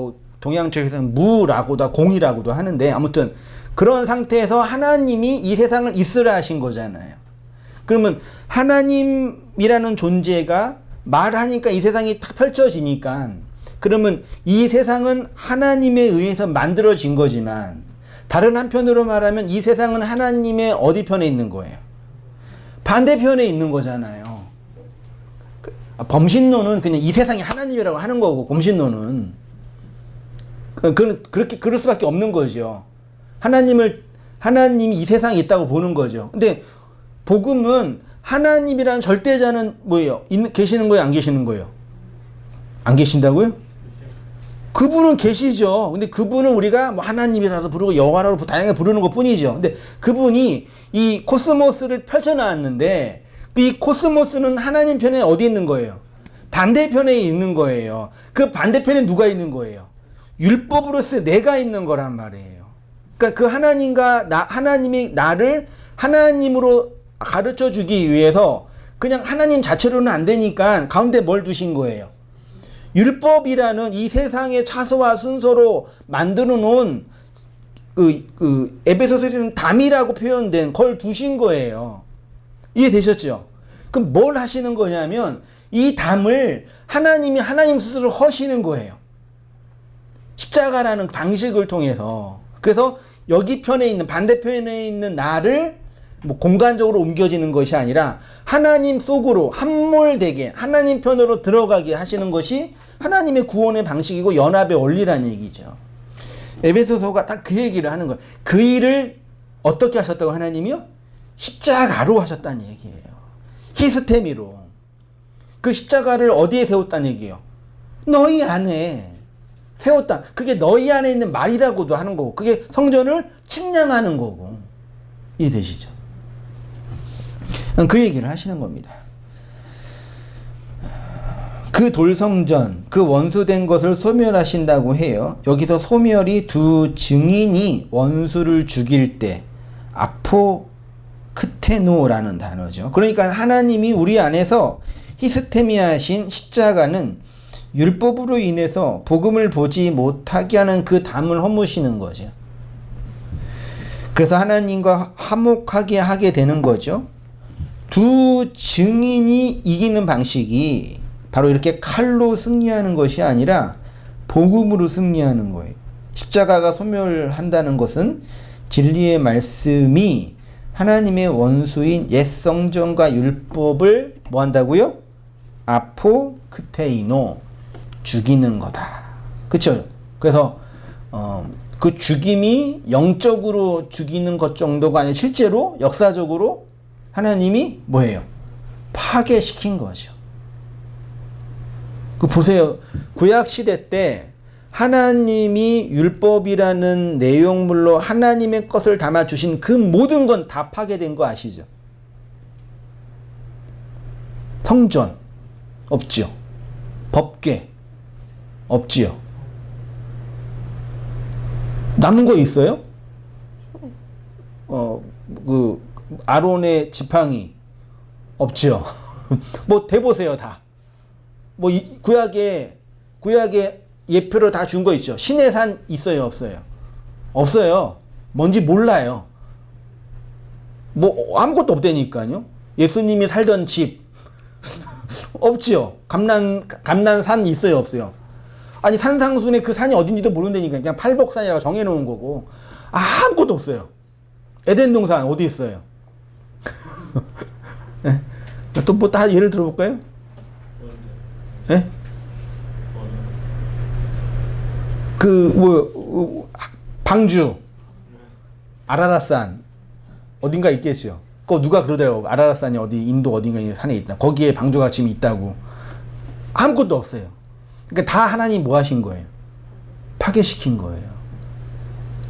동양적에서는 무라고도 공이라고도 하는데, 아무튼 그런 상태에서 하나님이 이 세상을 있으라 하신 거잖아요. 그러면 하나님이라는 존재가 말하니까 이 세상이 딱 펼쳐지니까, 그러면 이 세상은 하나님에 의해서 만들어진 거지만, 다른 한편으로 말하면 이 세상은 하나님의 어디 편에 있는 거예요? 반대편에 있는 거잖아요. 범신론은 그냥 이 세상이 하나님이라고 하는 거고, 범신론은 그럴 수밖에 없는 거죠. 하나님이 이 세상에 있다고 보는 거죠. 근데 복음은 하나님이라는 절대자는 뭐예요? 계시는 거예요? 안 계시는 거예요? 안 계신다고요? 그분은 계시죠. 근데 그분은 우리가 하나님이라도 부르고 여호와라도 다양하게 부르는 것 뿐이죠. 근데 그분이 이 코스모스를 펼쳐놨는데, 이 코스모스는 하나님 편에 어디 있는 거예요? 반대편에 있는 거예요. 그 반대편에 누가 있는 거예요? 율법으로서 내가 있는 거란 말이에요. 그러니까 그 하나님이 나를 하나님으로 가르쳐 주기 위해서 그냥 하나님 자체로는 안 되니까 가운데 뭘 두신 거예요? 율법이라는 이 세상의 차소와 순서로 만들어 놓은 에베소서에는 담이라고 표현된 걸 두신 거예요. 이해되셨죠? 그럼 뭘 하시는 거냐면 이 담을 하나님이 하나님 스스로 허시는 거예요. 십자가라는 방식을 통해서. 그래서 여기 편에 있는 반대편에 있는 나를 뭐 공간적으로 옮겨지는 것이 아니라 하나님 속으로 함몰되게 하나님 편으로 들어가게 하시는 것이 하나님의 구원의 방식이고 연합의 원리라는 얘기죠. 에베소서가 딱 그 얘기를 하는 거예요. 그 일을 어떻게 하셨다고 하나님이요? 십자가로 하셨다는 얘기예요. 히스테미로. 그 십자가를 어디에 세웠다는 얘기예요? 너희 안에 세웠다. 그게 너희 안에 있는 말이라고도 하는 거고 그게 성전을 측량하는 거고 이해되시죠? 그 얘기를 하시는 겁니다. 그 돌성전, 그 원수된 것을 소멸하신다고 해요. 여기서 소멸이 두 증인이 원수를 죽일 때 아포크테노라는 단어죠. 그러니까 하나님이 우리 안에서 히스테미하신 십자가는 율법으로 인해서 복음을 보지 못하게 하는 그 담을 허무시는 거죠. 그래서 하나님과 화목하게 하게 되는 거죠. 두 증인이 이기는 방식이 바로 이렇게 칼로 승리하는 것이 아니라 복음으로 승리하는 거예요. 십자가가 소멸한다는 것은 진리의 말씀이 하나님의 원수인 옛 성전과 율법을 뭐 한다고요? 아포크테이노, 죽이는 거다. 그쵸? 그래서 그 죽임이 영적으로 죽이는 것 정도가 아니라 실제로 역사적으로 하나님이 뭐예요? 파괴시킨 거죠. 그 보세요. 구약 시대 때 하나님이 율법이라는 내용물로 하나님의 것을 담아 주신 그 모든 건 다 파괴된 거 아시죠? 성전 없지요. 법궤 없지요. 남은 거 있어요? 그 아론의 지팡이 없지요. 뭐 대보세요 다. 뭐 구약에 예표로 다 준 거 있죠. 신의 산 있어요, 없어요? 없어요. 뭔지 몰라요. 뭐 아무것도 없다니까요. 예수님이 살던 집 없지요. 감난산 있어요, 없어요? 아니 산상순에 그 산이 어딘지도 모른다니까. 그냥 팔복산이라고 정해놓은 거고 아무것도 없어요. 에덴 동산 어디 있어요? 네? 또 뭐 다 예를 들어볼까요? 예? 방주 아라라산 어딘가 있겠죠. 그거 누가 그러더라고. 아라라산이 어디 인도 어딘가 있는 산에 있다. 거기에 방주가 지금 있다고. 아무것도 없어요. 그러니까 다 하나님 뭐 하신 거예요? 파괴시킨 거예요.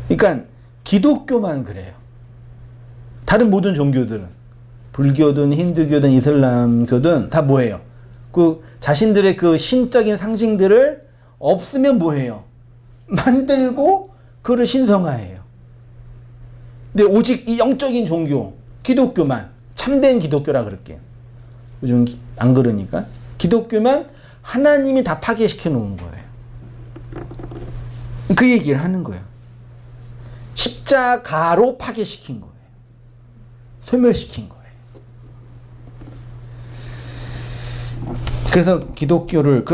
그러니까 기독교만 그래요. 다른 모든 종교들은 불교든 힌두교든 이슬람교든 다 뭐예요? 그 자신들의 그 신적인 상징들을 없으면 뭐해요? 만들고 그를 신성화해요. 근데 오직 이 영적인 종교 기독교만 참된 기독교라 그럴게요. 요즘 안 그러니까 기독교만 하나님이 다 파괴시켜 놓은 거예요. 그 얘기를 하는 거예요. 십자가로 파괴시킨 거예요. 소멸시킨 거예요. 그래서 기독교를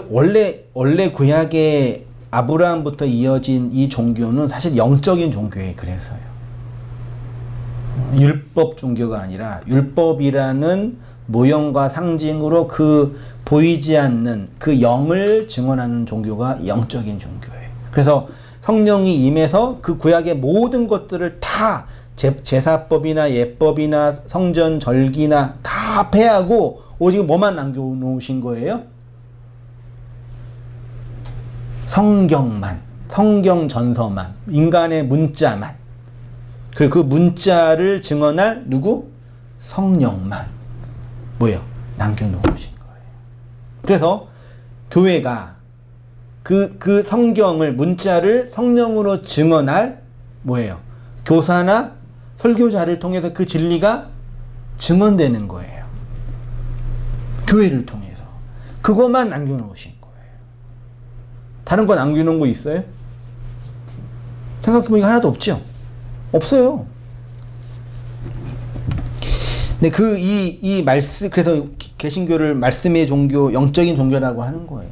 원래 구약의 아브라함부터 이어진 이 종교는 사실 영적인 종교예요. 그래서요. 율법 종교가 아니라 율법이라는 모형과 상징으로 그 보이지 않는 그 영을 증언하는 종교가 영적인 종교예요. 그래서 성령이 임해서 그 구약의 모든 것들을 다 제사법이나 예법이나 성전 절기나 다 폐하고 오직 뭐만 남겨놓으신 거예요? 성경만, 성경 전서만, 인간의 문자만. 그리고 그 문자를 증언할 누구? 성령만. 뭐예요? 남겨놓으신 거예요. 그래서 교회가 그 성경을, 문자를 성령으로 증언할 뭐예요? 교사나 설교자를 통해서 그 진리가 증언되는 거예요. 교회를 통해서. 그것만 남겨놓으신 거예요. 다른 거 남겨놓은 거 있어요? 생각해보니까 하나도 없죠? 없어요. 네, 이 말씀, 그래서 개신교를 말씀의 종교, 영적인 종교라고 하는 거예요.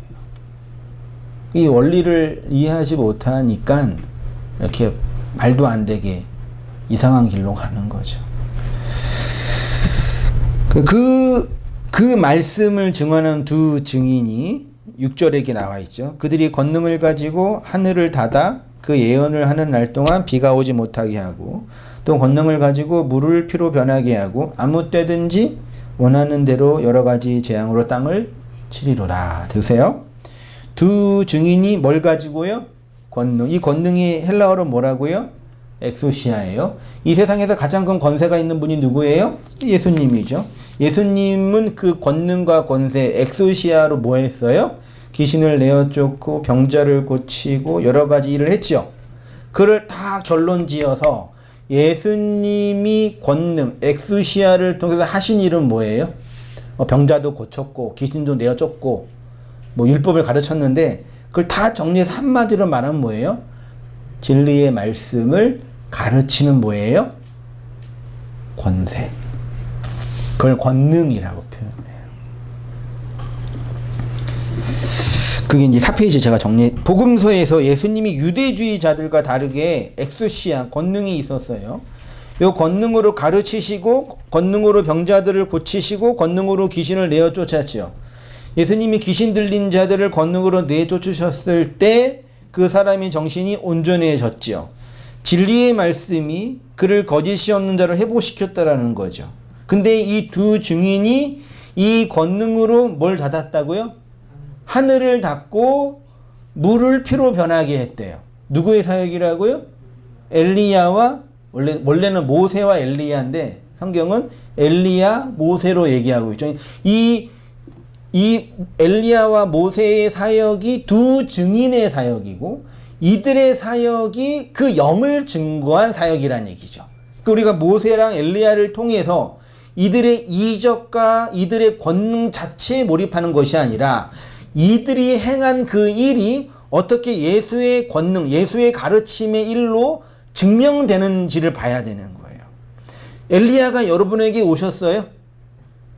이 원리를 이해하지 못하니까 이렇게 말도 안 되게 이상한 길로 가는 거죠. 그 말씀을 증언하는 두 증인이 6절에 나와 있죠. 그들이 권능을 가지고 하늘을 닫아 그 예언을 하는 날 동안 비가 오지 못하게 하고 또 권능을 가지고 물을 피로 변하게 하고 아무 때든지 원하는 대로 여러 가지 재앙으로 땅을 치리로라. 드세요. 두 증인이 뭘 가지고요? 권능. 이 권능이 헬라어로 뭐라고요? 엑소시아예요. 이 세상에서 가장 큰 권세가 있는 분이 누구예요? 예수님이죠. 예수님은 그 권능과 권세 엑소시아로 뭐 했어요? 귀신을 내어 쫓고 병자를 고치고 여러 가지 일을 했죠. 그를 다 결론 지어서 예수님이 권능 엑소시아를 통해서 하신 일은 뭐예요? 병자도 고쳤고 귀신도 내어 쫓고 뭐 율법을 가르쳤는데 그걸 다 정리해서 한마디로 말하면 뭐예요? 진리의 말씀을 가르치는 뭐예요? 권세. 그걸 권능이라고 표현해요. 그게 이제 4페이지 제가 복음서에서 예수님이 유대주의자들과 다르게 엑소시아, 권능이 있었어요. 요 권능으로 가르치시고, 권능으로 병자들을 고치시고, 권능으로 귀신을 내어 쫓았지요. 예수님이 귀신 들린 자들을 권능으로 내쫓으셨을 때 그 사람의 정신이 온전해졌죠. 진리의 말씀이 그를 거짓이 없는 자로 회복시켰다라는 거죠. 근데 이 두 증인이 이 권능으로 뭘 닫았다고요? 하늘을 닫고 물을 피로 변하게 했대요. 누구의 사역이라고요? 엘리야와 원래는 모세와 엘리야인데 성경은 엘리야, 모세로 얘기하고 있죠. 이 엘리야와 모세의 사역이 두 증인의 사역이고 이들의 사역이 그 영을 증거한 사역이란 얘기죠. 우리가 모세랑 엘리야를 통해서 이들의 이적과 이들의 권능 자체에 몰입하는 것이 아니라 이들이 행한 그 일이 어떻게 예수의 권능, 예수의 가르침의 일로 증명되는지를 봐야 되는 거예요. 엘리야가 여러분에게 오셨어요?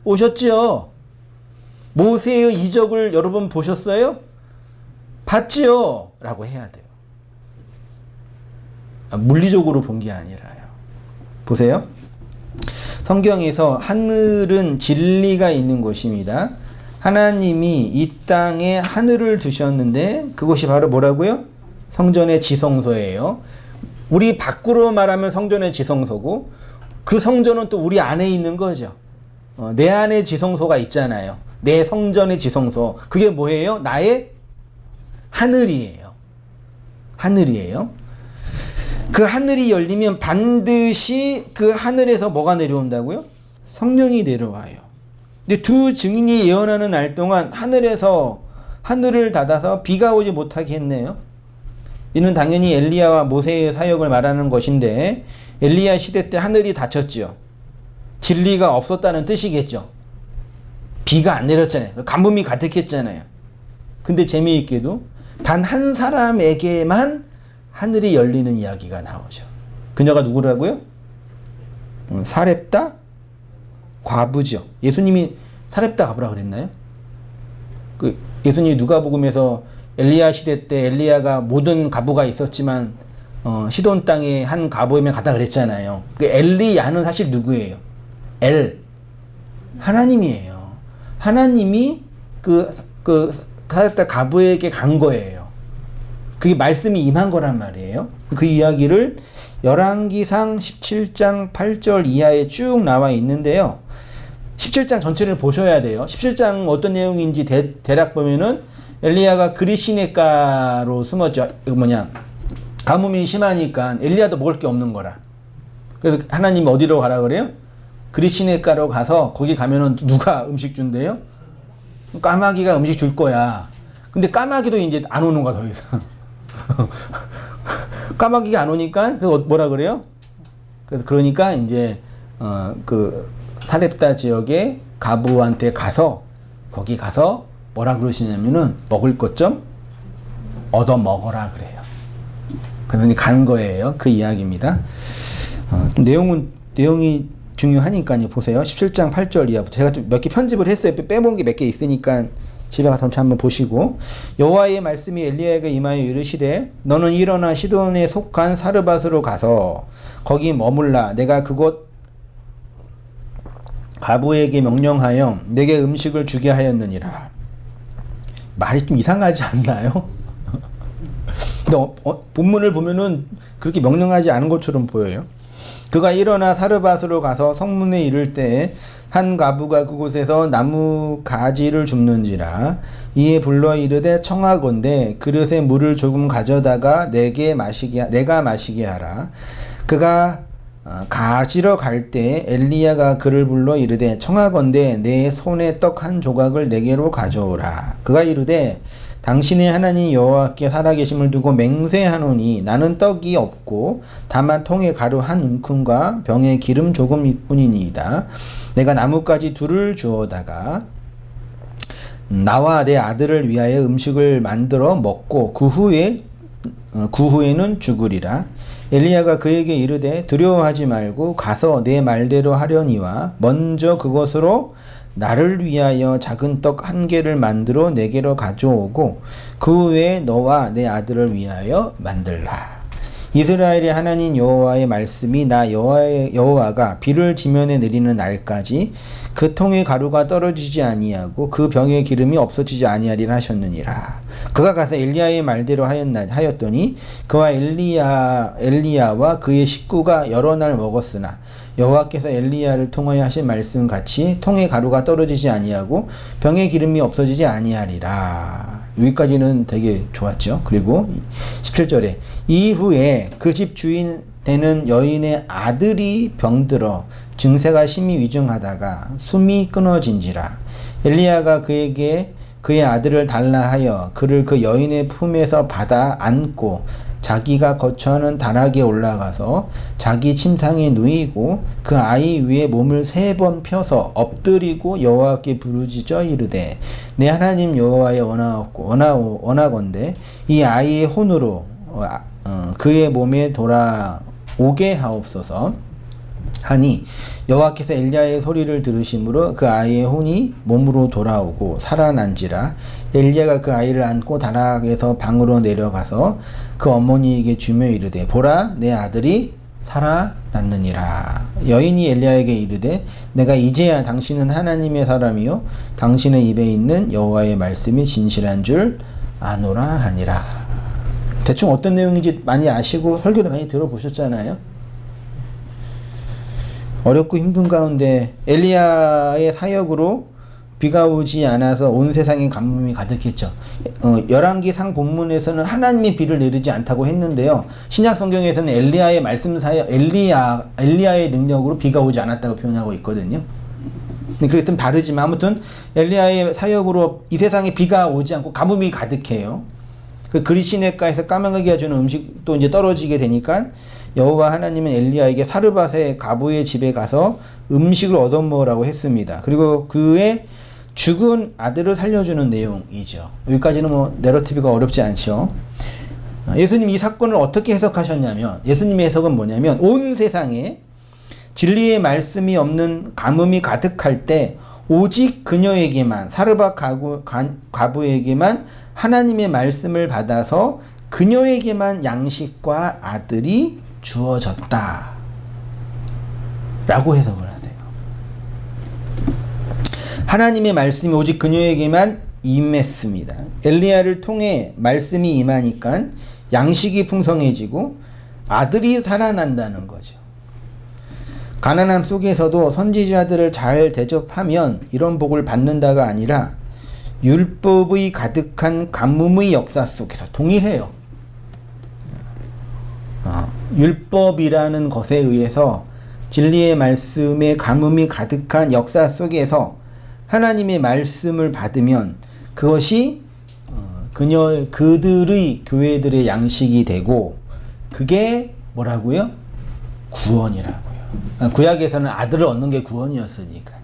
오셨죠? 모세의 이적을 여러분 보셨어요? 봤지요? 라고 해야 돼요. 물리적으로 본 게 아니라요. 보세요. 성경에서 하늘은 진리가 있는 곳입니다. 하나님이 이 땅에 하늘을 두셨는데 그것이 바로 뭐라고요? 성전의 지성소예요. 우리 밖으로 말하면 성전의 지성소고 그 성전은 또 우리 안에 있는 거죠. 내 안에 지성소가 있잖아요. 내 성전의 지성소. 그게 뭐예요? 나의 하늘이에요. 하늘이에요. 그 하늘이 열리면 반드시 그 하늘에서 뭐가 내려온다고요? 성령이 내려와요. 근데 두 증인이 예언하는 날 동안 하늘에서 하늘을 닫아서 비가 오지 못하게 했네요. 이는 당연히 엘리야와 모세의 사역을 말하는 것인데 엘리야 시대 때 하늘이 닫혔죠. 진리가 없었다는 뜻이겠죠. 비가 안 내렸잖아요. 가뭄이 가득했잖아요. 근데 재미있게도 단 한 사람에게만 하늘이 열리는 이야기가 나오죠. 그녀가 누구라고요? 사렙다 과부죠. 예수님이 사렙다 과부라 그랬나요? 예수님이 누가복음에서 엘리야 시대 때 엘리야가 모든 과부가 있었지만 시돈 땅에 한 과부에만 가다 그랬잖아요. 그 엘리야는 사실 누구예요? 하나님이에요. 하나님이 그 사렙다 과부에게 간 거예요. 그게 말씀이 임한 거란 말이에요. 그 이야기를 열왕기상 17장 8절 이하에 쭉 나와 있는데요. 17장 전체를 보셔야 돼요. 17장 어떤 내용인지 대략 보면은 엘리야가 그리시네가로 숨었죠. 가뭄이 심하니까 엘리야도 먹을 게 없는 거라. 그래서 하나님 어디로 가라 그래요? 그리시네가로 가서 거기 가면은 누가 음식 준대요? 까마귀가 음식 줄 거야. 근데 까마귀도 이제 안 오는 거야, 더 이상. 까마귀가 안 오니까 뭐라 그래요? 그래서 그러니까 이제 그 사렙다 지역의 가부한테 가서 거기 가서 뭐라 그러시냐면은 먹을 것 좀 얻어 먹어라 그래요. 그래서 이제 간 거예요. 그 이야기입니다. 내용이 중요하니까요. 보세요. 17장 8절 이하부터 제가 좀 몇 개 편집을 했어요. 빼본 게 몇 개 있으니까 집에 가서 한번 보시고. 여호와의 말씀이 엘리야에게 임하여 이르시되 너는 일어나 시돈에 속한 사르밧으로 가서 거기 머물라. 내가 그곳 가부에게 명령하여 내게 음식을 주게 하였느니라. 말이 좀 이상하지 않나요? 근데 본문을 보면은 그렇게 명령하지 않은 것처럼 보여요. 그가 일어나 사르밧으로 가서 성문에 이를 때에 한 가부가 그곳에서 나무 가지를 줍는지라. 이에 불러 이르되 청하건대 그릇에 물을 조금 가져다가 내가 마시게 하라. 그가 가지러 갈 때 엘리야가 그를 불러 이르되 청하건대 내 손에 떡 한 조각을 내게로 가져오라. 그가 이르되 당신의 하나님 여호와께 살아계심을 두고 맹세하노니 나는 떡이 없고 다만 통에 가루 한 움큼과 병에 기름 조금뿐이니이다. 내가 나뭇가지 둘을 주어다가 나와 내 아들을 위하여 음식을 만들어 먹고 그 후에는 죽으리라. 엘리야가 그에게 이르되 두려워하지 말고 가서 내 말대로 하려니와 먼저 그것으로 나를 위하여 작은 떡 1개를 만들어 내게로 가져오고 그 후에 너와 내 아들을 위하여 만들라. 이스라엘의 하나님 여호와의 말씀이 나 여호와가 비를 지면에 내리는 날까지 그 통에 가루가 떨어지지 아니하고 그 병에 기름이 없어지지 아니하리라 하셨느니라. 그가 가서 엘리야의 말대로 하였더니 그와 엘리야와 그의 식구가 여러 날 먹었으나 여호와께서 엘리야를 통하여 하신 말씀 같이 통에 가루가 떨어지지 아니하고 병에 기름이 없어지지 아니하리라. 여기까지는 되게 좋았죠. 그리고 17절에 이후에 그 집 주인 되는 여인의 아들이 병들어 증세가 심히 위중하다가 숨이 끊어진지라. 엘리야가 그에게 그의 아들을 달라 하여 그를 그 여인의 품에서 받아 안고 자기가 거처하는 다락에 올라가서 자기 침상에 누이고 그 아이 위에 몸을 3번 펴서 엎드리고 여호와께 부르짖어 이르되 내 하나님 여호와의 원하건대 이 아이의 혼으로 그의 몸에 돌아오게 하옵소서 하니 여호와께서 엘리야의 소리를 들으심으로 그 아이의 혼이 몸으로 돌아오고 살아난지라. 엘리야가 그 아이를 안고 다락에서 방으로 내려가서 그 어머니에게 주며 이르되 보라 내 아들이 살아났느니라. 여인이 엘리야에게 이르되 내가 이제야 당신은 하나님의 사람이요 당신의 입에 있는 여호와의 말씀이 진실한 줄 아노라 하니라. 대충 어떤 내용인지 많이 아시고 설교도 많이 들어보셨잖아요. 어렵고 힘든 가운데 엘리야의 사역으로 비가 오지 않아서 온 세상에 가뭄이 가득했죠. 열왕기 상 본문에서는 하나님이 비를 내리지 않다고 했는데요. 신약 성경에서는 엘리야의 말씀 사역, 엘리야의 능력으로 비가 오지 않았다고 표현하고 있거든요. 그게 좀 다르지만 아무튼 엘리야의 사역으로 이 세상에 비가 오지 않고 가뭄이 가득해요. 그 그리시네가에서 까마귀가 주는 음식도 이제 떨어지게 되니까 여호와 하나님은 엘리야에게 사르밧의 가부의 집에 가서 음식을 얻어먹으라고 했습니다. 그리고 그의 죽은 아들을 살려주는 내용이죠. 여기까지는 뭐 내러티브가 어렵지 않죠. 예수님이 이 사건을 어떻게 해석하셨냐면 예수님의 해석은 뭐냐면 온 세상에 진리의 말씀이 없는 가뭄이 가득할 때 오직 그녀에게만 사르밧 가부에게만 하나님의 말씀을 받아서 그녀에게만 양식과 아들이 주어졌다 라고 해석을 하세요. 하나님의 말씀이 오직 그녀에게만 임했습니다. 엘리야를 통해 말씀이 임하니까 양식이 풍성해지고 아들이 살아난다는 거죠. 가난함 속에서도 선지자들을 잘 대접하면 이런 복을 받는다가 아니라 율법의 가득한 가뭄의 역사 속에서 동일해요. 율법이라는 것에 의해서 진리의 말씀에 가뭄이 가득한 역사 속에서 하나님의 말씀을 받으면 그것이 그들의 교회들의 양식이 되고 그게 뭐라고요? 구원이라고요. 구약에서는 아들을 얻는 게 구원이었으니까요.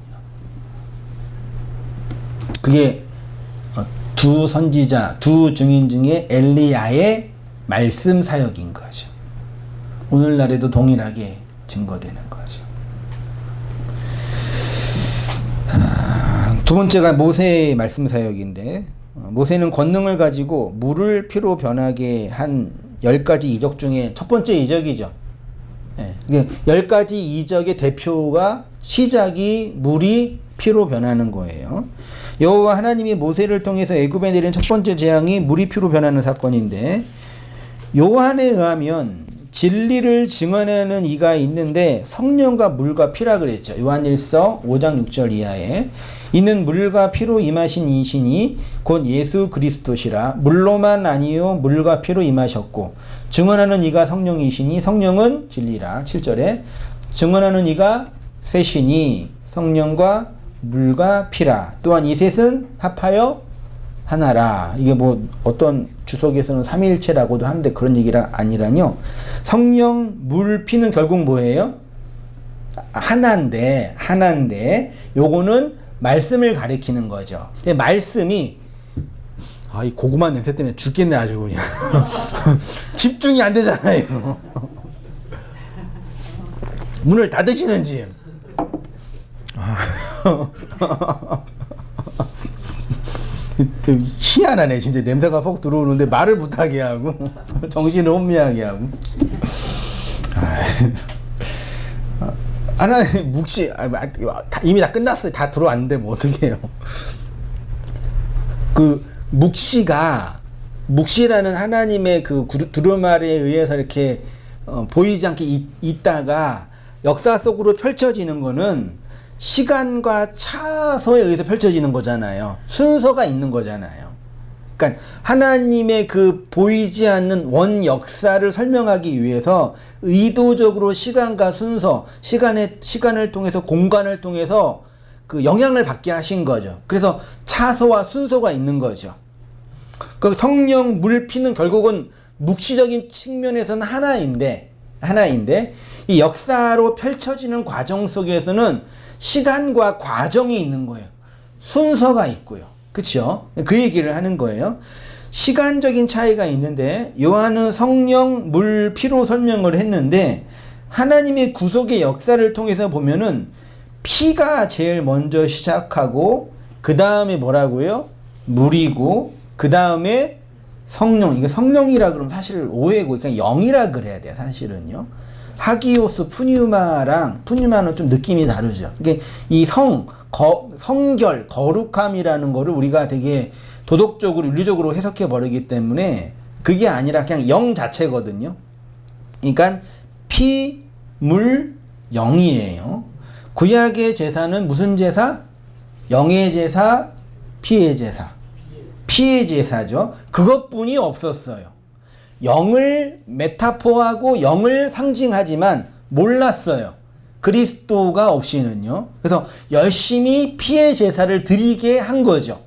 그게 두 선지자, 두 증인 중에 엘리야의 말씀 사역인 거죠. 오늘날에도 동일하게 증거되는 거죠. 두 번째가 모세의 말씀 사역인데, 모세는 권능을 가지고 물을 피로 변하게 한 10가지 이적 중에 첫 번째 이적이죠. 예, 10가지 이적의 대표가 시작이 물이 피로 변하는 거예요. 여호와 하나님이 모세를 통해서 애굽에 내린 첫 번째 재앙이 물이 피로 변하는 사건인데, 요한에 의하면 진리를 증언하는 이가 있는데 성령과 물과 피라 그랬죠. 요한일서 5장 6절 이하에 이는 물과 피로 임하신 이신이 곧 예수 그리스도시라. 물로만 아니요 물과 피로 임하셨고 증언하는 이가 성령이시니 성령은 진리라. 7절에 증언하는 이가 셋이니 성령과 물과 피라. 또한 이 셋은 합하여 하나라. 이게 뭐 어떤 주석에서는 삼위일체라고도 하는데 그런 얘기가 아니라뇨. 성령, 물, 피는 결국 뭐예요? 하나인데 요거는 말씀을 가리키는 거죠. 근데 말씀이 이 고구마 냄새 때문에 죽겠네 아주 그냥. 집중이 안 되잖아요. 문을 닫으시는지. 희한하네 진짜. 냄새가 퍽 들어오는데 말을 못하게 하고 정신을 혼미하게 하고. 하나 묵시 이미 다 끝났어요. 다 들어왔는데 뭐 어떻게 해요. 그 묵시라는 하나님의 그 두루마리에 의해서 이렇게 보이지 않게 있다가 역사 속으로 펼쳐지는 거는 시간과 차서에 의해서 펼쳐지는 거잖아요. 순서가 있는 거잖아요. 그러니까 하나님의 그 보이지 않는 원 역사를 설명하기 위해서 의도적으로 시간과 순서, 시간을 통해서 공간을 통해서 그 영향을 받게 하신 거죠. 그래서 차서와 순서가 있는 거죠. 그 성령, 물, 피는 결국은 묵시적인 측면에서는 하나인데 이 역사로 펼쳐지는 과정 속에서는 시간과 과정이 있는 거예요. 순서가 있고요. 그렇죠? 그 얘기를 하는 거예요. 시간적인 차이가 있는데 요한은 성령, 물, 피로 설명을 했는데 하나님의 구속의 역사를 통해서 보면은 피가 제일 먼저 시작하고 그 다음에 뭐라고요? 물이고 그 다음에 성령. 이거 성령이라 그러면 사실 오해고 그냥 영이라 그래야 돼요. 사실은요. 하기오스 푸뉴마는 좀 느낌이 다르죠. 이게 이 성결, 거룩함이라는 거를 우리가 되게 도덕적으로, 윤리적으로 해석해 버리기 때문에 그게 아니라 그냥 영 자체거든요. 그러니까 피, 물, 영이에요. 구약의 제사는 무슨 제사? 영의 제사, 피의 제사. 피의 제사죠. 그것뿐이 없었어요. 영을 메타포하고 영을 상징하지만 몰랐어요. 그리스도가 없이는요. 그래서 열심히 피의 제사를 드리게 한 거죠.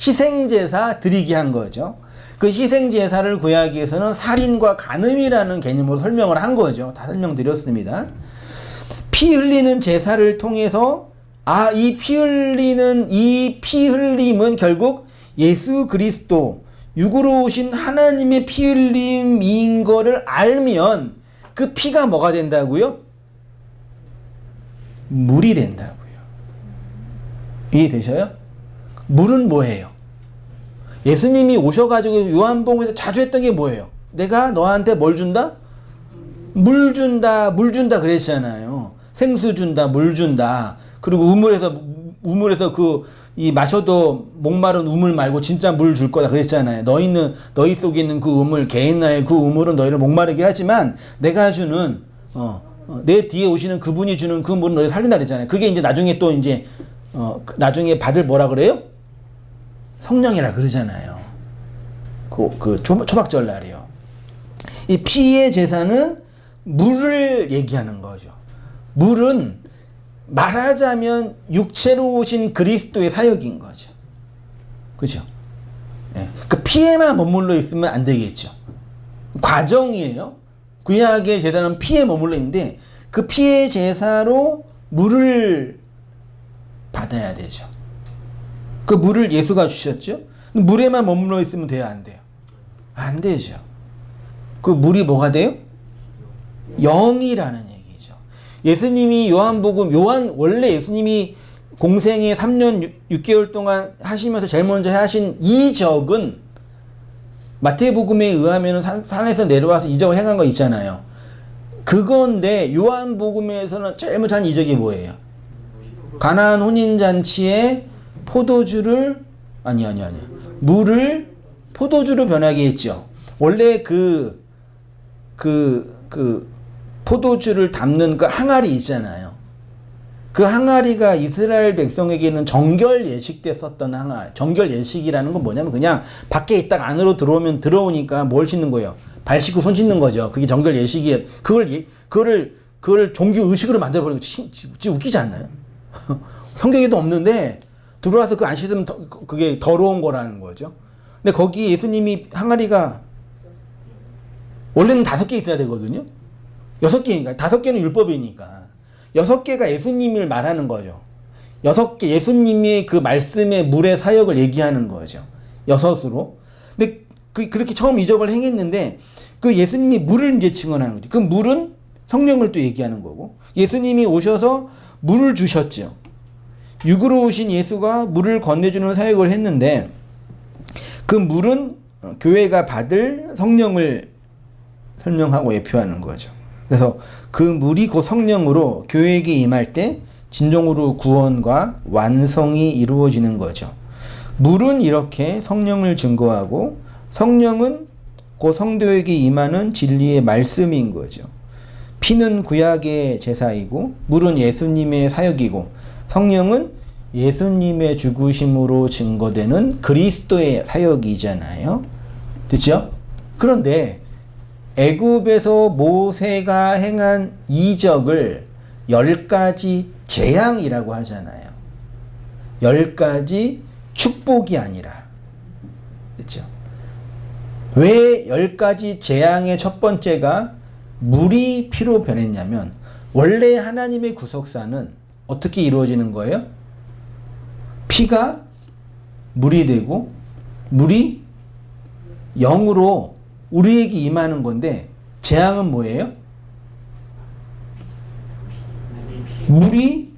희생제사 드리게 한 거죠. 그 희생제사를 구약에서는 살인과 간음이라는 개념으로 설명을 한 거죠. 다 설명드렸습니다. 피 흘리는 제사를 통해서 이 피 흘림은 결국 예수 그리스도 육으로 오신 하나님의 피 흘림인 거를 알면 그 피가 뭐가 된다고요? 물이 된다고요. 이해되셔요? 물은 뭐예요? 예수님이 오셔가지고 요한복음에서 자주 했던 게 뭐예요? 내가 너한테 뭘 준다? 물 준다 그랬잖아요. 생수 준다, 물 준다. 그리고 우물에서 이 마셔도 목마른 우물 말고 진짜 물 줄 거다 그랬잖아요. 너희 속에 있는 그 우물, 개인나의 그 우물은 너희를 목마르게 하지만 내가 주는 내 뒤에 오시는 그분이 주는 그 물은 너희 살린다 그랬잖아요. 그게 이제 나중에 또 이제 나중에 받을 뭐라 그래요? 성령이라 그러잖아요. 초막절 날이요. 이 피의 제사는 물을 얘기하는 거죠. 물은 말하자면 육체로 오신 그리스도의 사역인 거죠. 그죠? 네. 그 피에만 머물러 있으면 안 되겠죠. 과정이에요. 구약의 제사는 피에 머물러 있는데 그 피의 제사로 물을 받아야 되죠. 그 물을 예수가 주셨죠. 물에만 머물러 있으면 돼요, 안 돼요? 안 되죠. 그 물이 뭐가 돼요? 영이라는 얘기죠. 예수님이 원래 예수님이 공생에 3년 6개월 동안 하시면서 제일 먼저 하신 이적은 마태복음에 의하면 산에서 내려와서 이적을 행한 거 있잖아요. 그건데 요한복음에서는 제일 먼저 한 이적이 뭐예요? 가나안 혼인잔치에 물을 포도주로 변하게 했죠. 원래 그 포도주를 담는 그 항아리 있잖아요. 그 항아리가 이스라엘 백성에게는 정결 예식 때 썼던 항아리. 정결 예식이라는 건 뭐냐면 그냥 밖에 있다가 안으로 들어오니까 뭘 씻는 거예요? 발 씻고 손 씻는 거죠. 그게 정결 예식이에요. 그걸 종교 의식으로 만들어버리는 거 진짜 웃기지 않나요? 성경에도 없는데 들어와서 그 안 씻으면 그게 더러운 거라는 거죠. 근데 거기 예수님이 항아리가 원래는 5개 있어야 되거든요. 6개니까 5개는 율법이니까 6개가 예수님을 말하는 거죠. 6개 예수님의 그 말씀의 물의 사역을 얘기하는 거죠. 6으로. 근데 그렇게 처음 이적을 행했는데 그 예수님이 물을 이제 증언하는 거죠. 그 물은 성령을 또 얘기하는 거고 예수님이 오셔서 물을 주셨죠. 육으로 오신 예수가 물을 건네주는 사역을 했는데 그 물은 교회가 받을 성령을 설명하고 예표하는 거죠. 그래서 그 물이 곧 성령으로 교회에게 임할 때 진정으로 구원과 완성이 이루어지는 거죠. 물은 이렇게 성령을 증거하고 성령은 곧 성도에게 임하는 진리의 말씀인 거죠. 피는 구약의 제사이고 물은 예수님의 사역이고 성령은 예수님의 죽으심으로 증거되는 그리스도의 사역이잖아요. 됐죠? 그런데 애굽에서 모세가 행한 이적을 10가지 재앙이라고 하잖아요. 10가지 축복이 아니라. 그렇죠? 왜 10가지 재앙의 첫 번째가 물이 피로 변했냐면 원래 하나님의 구속사는 어떻게 이루어지는 거예요? 피가 물이 되고 물이 영으로 우리에게 임하는 건데 재앙은 뭐예요? 물이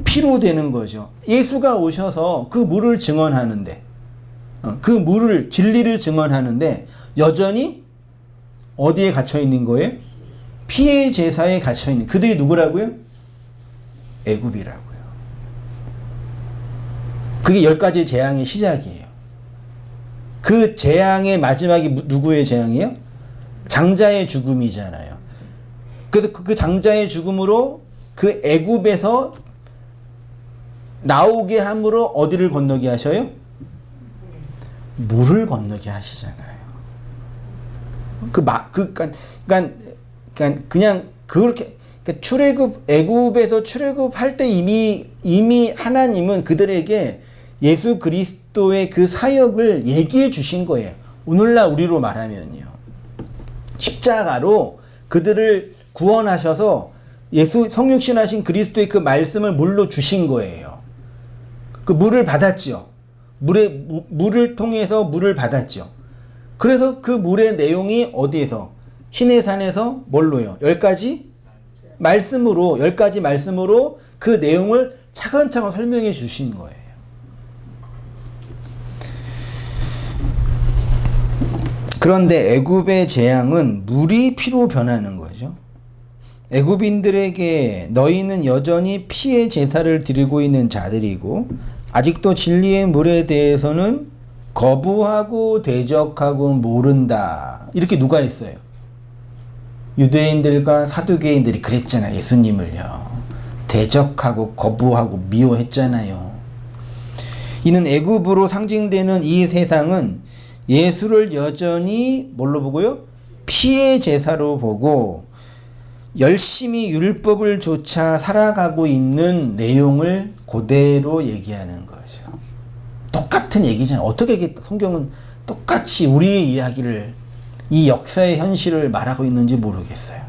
피로 되는 거죠. 예수가 오셔서 그 물을 증언하는데 그 물을 진리를 증언하는데 여전히 어디에 갇혀 있는 거예요? 피의 제사에 갇혀 있는 그들이 누구라고요? 애굽이라고요. 그게 10가지 재앙의 시작이에요. 그 재앙의 마지막이 누구의 재앙이에요? 장자의 죽음이잖아요. 그래서 그 장자의 죽음으로 그 애굽에서 나오게 함으로 어디를 건너게 하셔요? 물을 건너게 하시잖아요. 그냥 그렇게 애굽에서 출애굽할 때 이미 하나님은 그들에게 예수 그리스도의 그 사역을 얘기해 주신 거예요. 오늘날 우리로 말하면요. 십자가로 그들을 구원하셔서 예수 성육신하신 그리스도의 그 말씀을 물로 주신 거예요. 그 물을 받았죠. 물을 통해서 물을 받았죠. 그래서 그 물의 내용이 어디에서? 시내산에서 뭘로요? 10가지 말씀으로 그 내용을 차근차근 설명해 주신 거예요. 그런데 애굽의 재앙은 물이 피로 변하는 거죠. 애굽인들에게 너희는 여전히 피의 제사를 드리고 있는 자들이고 아직도 진리의 물에 대해서는 거부하고 대적하고 모른다. 이렇게 누가 했어요? 유대인들과 사두개인들이 그랬잖아요. 예수님을요. 대적하고 거부하고 미워했잖아요. 이는 애굽으로 상징되는 이 세상은 예수를 여전히 뭘로 보고요? 피의 제사로 보고 열심히 율법을 좇아 살아가고 있는 내용을 그대로 얘기하는 거죠. 똑같은 얘기잖아요. 어떻게 성경은 똑같이 우리의 이야기를 이 역사의 현실을 말하고 있는지 모르겠어요.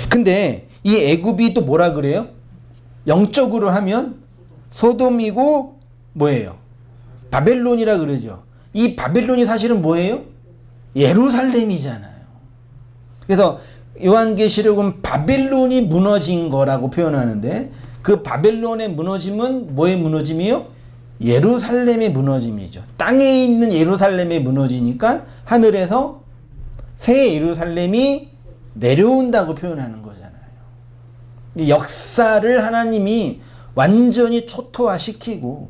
근데 이 애굽이 또 뭐라 그래요? 영적으로 하면 소돔이고 뭐예요? 바벨론이라 그러죠. 이 바벨론이 사실은 뭐예요? 예루살렘이잖아요. 그래서 요한계시록은 바벨론이 무너진 거라고 표현하는데 그 바벨론의 무너짐은 뭐의 무너짐이요? 예루살렘의 무너짐이죠. 땅에 있는 예루살렘이 무너지니까 하늘에서 새 예루살렘이 내려온다고 표현하는 거잖아요. 역사를 하나님이 완전히 초토화시키고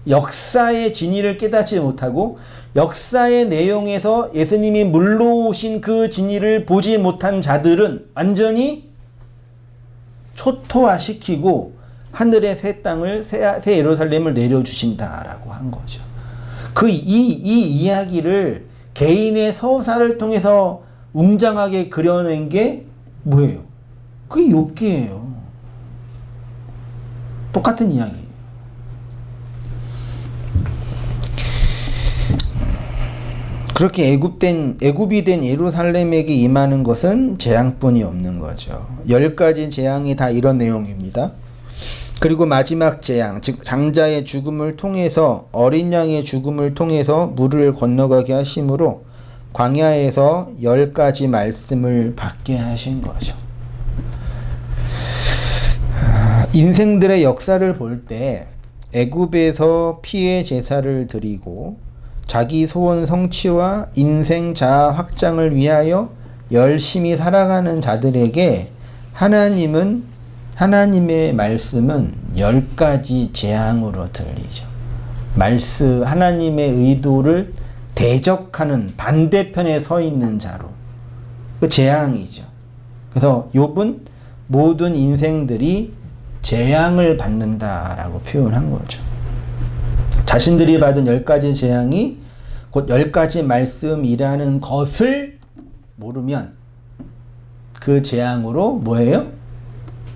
역사의 진리를 깨닫지 못하고 역사의 내용에서 예수님이 물러오신 그 진리를 보지 못한 자들은 완전히 초토화시키고 하늘의 새 땅을 새 예루살렘을 내려주신다라고 한 거죠. 이 이야기를 개인의 서사를 통해서 웅장하게 그려낸 게 뭐예요? 그게 욥기예요. 똑같은 이야기예요. 그렇게 애굽이 된 예루살렘에게 임하는 것은 재앙뿐이 없는 거죠. 10가지 재앙이 다 이런 내용입니다. 그리고 마지막 재앙, 즉 장자의 죽음을 통해서 어린 양의 죽음을 통해서 물을 건너가게 하심으로 광야에서 10가지 말씀을 받게 하신 거죠. 인생들의 역사를 볼 때 애굽에서 피의 제사를 드리고 자기 소원 성취와 인생 자아 확장을 위하여 열심히 살아가는 자들에게 하나님의 말씀은 10가지 재앙으로 들리죠. 하나님의 의도를 대적하는 반대편에 서 있는 자로. 그 재앙이죠. 그래서 욥은 모든 인생들이 재앙을 받는다라고 표현한 거죠. 자신들이 받은 10가지 재앙이 곧 10가지 말씀이라는 것을 모르면 그 재앙으로 뭐예요?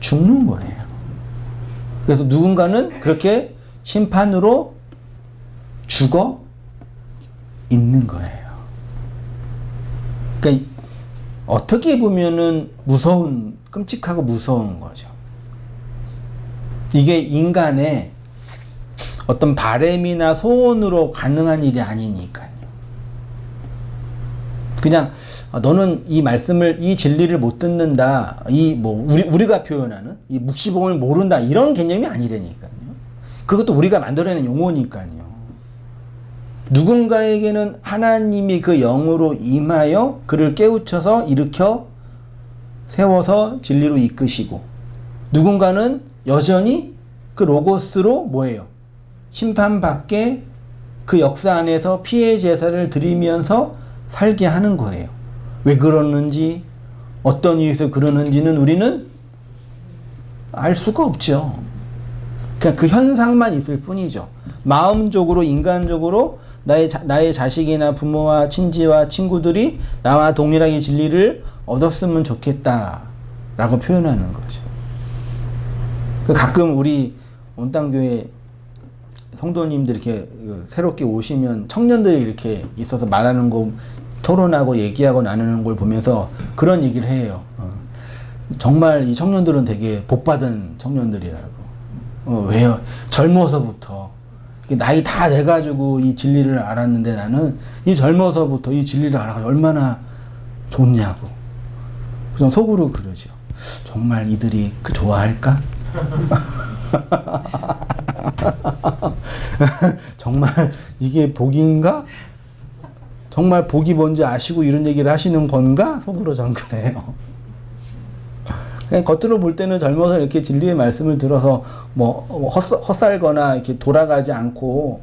죽는 거예요. 그래서 누군가는 그렇게 심판으로 죽어 있는 거예요. 그러니까 어떻게 보면은 끔찍하고 무서운 거죠. 이게 인간의 어떤 바램이나 소원으로 가능한 일이 아니니까요. 그냥 너는 이 말씀을, 이 진리를 못 듣는다. 우리가 표현하는 이 묵시봉을 모른다. 이런 개념이 아니라니까요. 그것도 우리가 만들어내는 용어니까요. 누군가에게는 하나님이 그 영으로 임하여 그를 깨우쳐서 일으켜 세워서 진리로 이끄시고, 누군가는 여전히 그 로고스로 뭐예요? 심판받게 그 역사 안에서 피해 제사를 드리면서 살게 하는 거예요. 왜 그러는지, 어떤 이유에서 그러는지는 우리는 알 수가 없죠. 그냥 그 현상만 있을 뿐이죠. 마음적으로, 인간적으로 나의 자식이나 부모와 친지와 친구들이 나와 동일하게 진리를 얻었으면 좋겠다라고 표현하는 거죠. 가끔 우리 온땅교회 성도님들 이렇게 새롭게 오시면 청년들이 이렇게 있어서 말하는 거, 토론하고 얘기하고 나누는 걸 보면서 그런 얘기를 해요. 정말 이 청년들은 되게 복받은 청년들이라고. 왜요? 젊어서부터 나이 다 돼가지고 이 진리를 알았는데 나는 이 젊어서부터 이 진리를 알아가지고 얼마나 좋냐고. 그래서 속으로 그러죠. 정말 이들이 좋아할까? 정말 이게 복인가? 정말 복이 뭔지 아시고 이런 얘기를 하시는 건가? 속으로 전 그래요. 그냥 겉으로 볼 때는 젊어서 이렇게 진리의 말씀을 들어서 헛살거나 이렇게 돌아가지 않고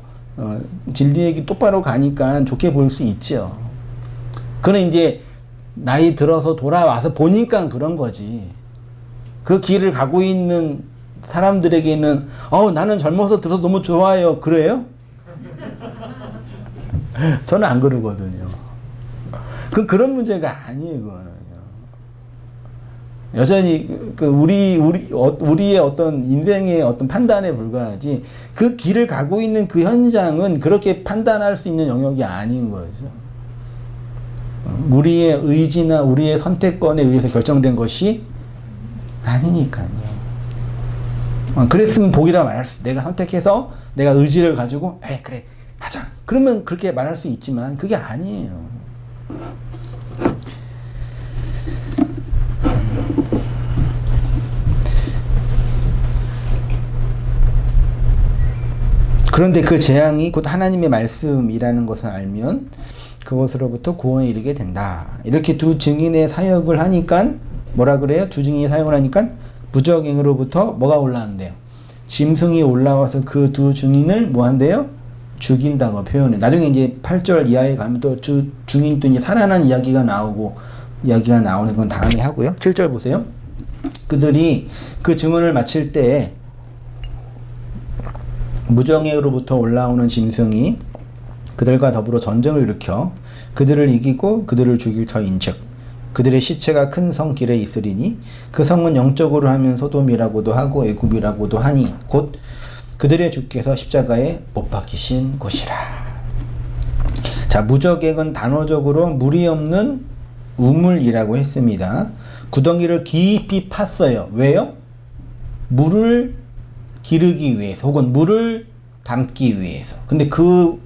진리 얘기 똑바로 가니까 좋게 보일 수 있죠. 그는 이제 나이 들어서 돌아와서 보니까 그런 거지. 그 길을 가고 있는 사람들에게는 나는 젊어서 들어서 너무 좋아요. 그래요? 저는 안 그러거든요. 그런 문제가 아니에요. 그거는요. 여전히 우리의 어떤 인생의 어떤 판단에 불과하지, 그 길을 가고 있는 그 현장은 그렇게 판단할 수 있는 영역이 아닌 거죠. 우리의 의지나 우리의 선택권에 의해서 결정된 것이 아니니까요. 그랬으면 복이라 말할 수, 내가 선택해서 내가 의지를 가지고, 그래, 하자. 그러면 그렇게 말할 수 있지만, 그게 아니에요. 그런데 그 재앙이 곧 하나님의 말씀이라는 것을 알면 그것으로부터 구원에 이르게 된다. 이렇게 두 증인의 사역을 하니까 뭐라 그래요? 두 증인이 사역을 하니까 무적행으로부터 뭐가 올라온대요? 짐승이 올라와서 그 두 증인을 뭐 한대요? 죽인다고 표현해. 나중에 이제 8절 이하에 가면 또 증인이 또 이제 살아난 이야기가 나오는 건 다음에 하고요. 7절 보세요. 그들이 그 증언을 마칠 때 무정행으로부터 올라오는 짐승이 그들과 더불어 전쟁을 일으켜 그들을 이기고 그들을 죽일 터인즉 그들의 시체가 큰 성 길에 있으리니 그 성은 영적으로 하면 소돔이라고도 하고 애굽이라고도 하니 곧 그들의 주께서 십자가에 못 박히신 곳이라. 자, 무적액은 단어적으로 물이 없는 우물이라고 했습니다. 구덩이를 깊이 팠어요. 왜요? 물을 기르기 위해서 혹은 물을 담기 위해서. 근데 그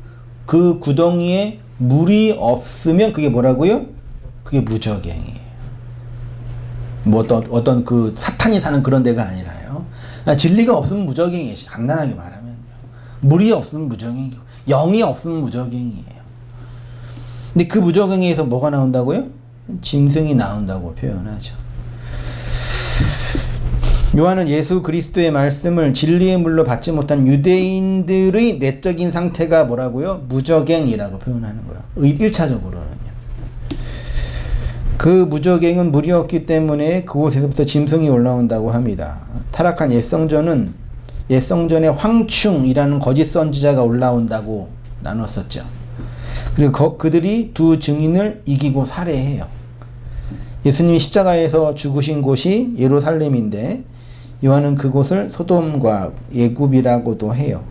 구덩이에 물이 없으면 그게 뭐라고요? 그게 무적행이에요. 뭐 어떤 그 사탄이 사는 그런 데가 아니라요. 진리가 없으면 무적행이에요. 간단하게 말하면요. 물이 없으면 무적행이고 영이 없으면 무적행이에요. 근데 그 무적행에서 뭐가 나온다고요? 짐승이 나온다고 표현하죠. 요한은 예수 그리스도의 말씀을 진리의 물로 받지 못한 유대인들의 내적인 상태가 뭐라고요? 무적행이라고 표현하는 거예요. 1차적으로는요. 그 무적행은 물이 없기 때문에 그곳에서부터 짐승이 올라온다고 합니다. 타락한 옛성전에 황충이라는 거짓 선지자가 올라온다고 나눴었죠. 그리고 그들이 두 증인을 이기고 살해해요. 예수님이 십자가에서 죽으신 곳이 예루살렘인데 요한은 그곳을 소돔과 애굽이라고도 해요.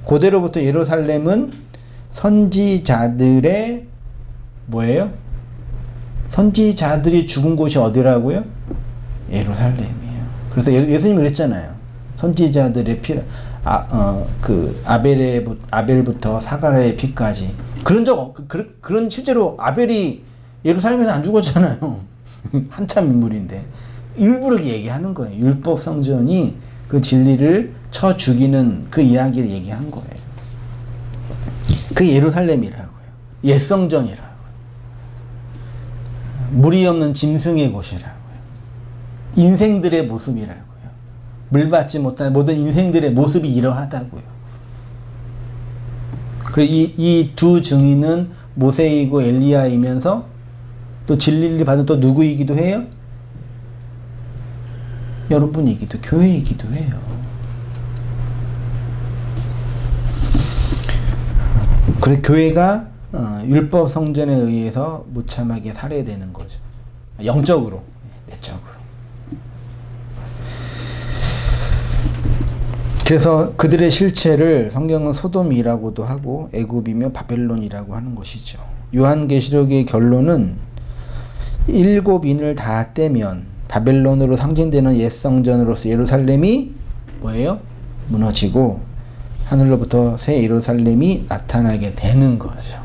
고대로부터 예루살렘은 선지자들의 뭐예요? 선지자들이 죽은 곳이 어디라고요? 예루살렘이에요. 그래서 예수님이 그랬잖아요. 선지자들의 피, 아벨부터 사가랴의 피까지. 그런 실제로 아벨이 예루살렘에서 안 죽었잖아요. 한참 인물인데. 일부러 얘기하는 거예요. 율법 성전이 그 진리를 쳐 죽이는 그 이야기를 얘기한 거예요. 그게 예루살렘이라고요. 옛 성전이라고요. 물이 없는 짐승의 곳이라고요. 인생들의 모습이라고요. 물 받지 못한 모든 인생들의 모습이 이러하다고요. 그리고 이 두 증인은 모세이고 엘리야이면서 또 진리를 받은 또 누구이기도 해요? 여러분이기도, 교회이기도 해요. 그래서 교회가 율법 성전에 의해서 무참하게 살해되는 거죠. 영적으로, 내적으로. 그래서 그들의 실체를 성경은 소돔이라고도 하고 애굽이며 바벨론이라고 하는 것이죠. 요한계시록의 결론은 7인을 다 떼면 바벨론으로 상징되는 옛 성전으로서 예루살렘이 뭐예요? 무너지고 하늘로부터 새 예루살렘이 나타나게 되는 거죠.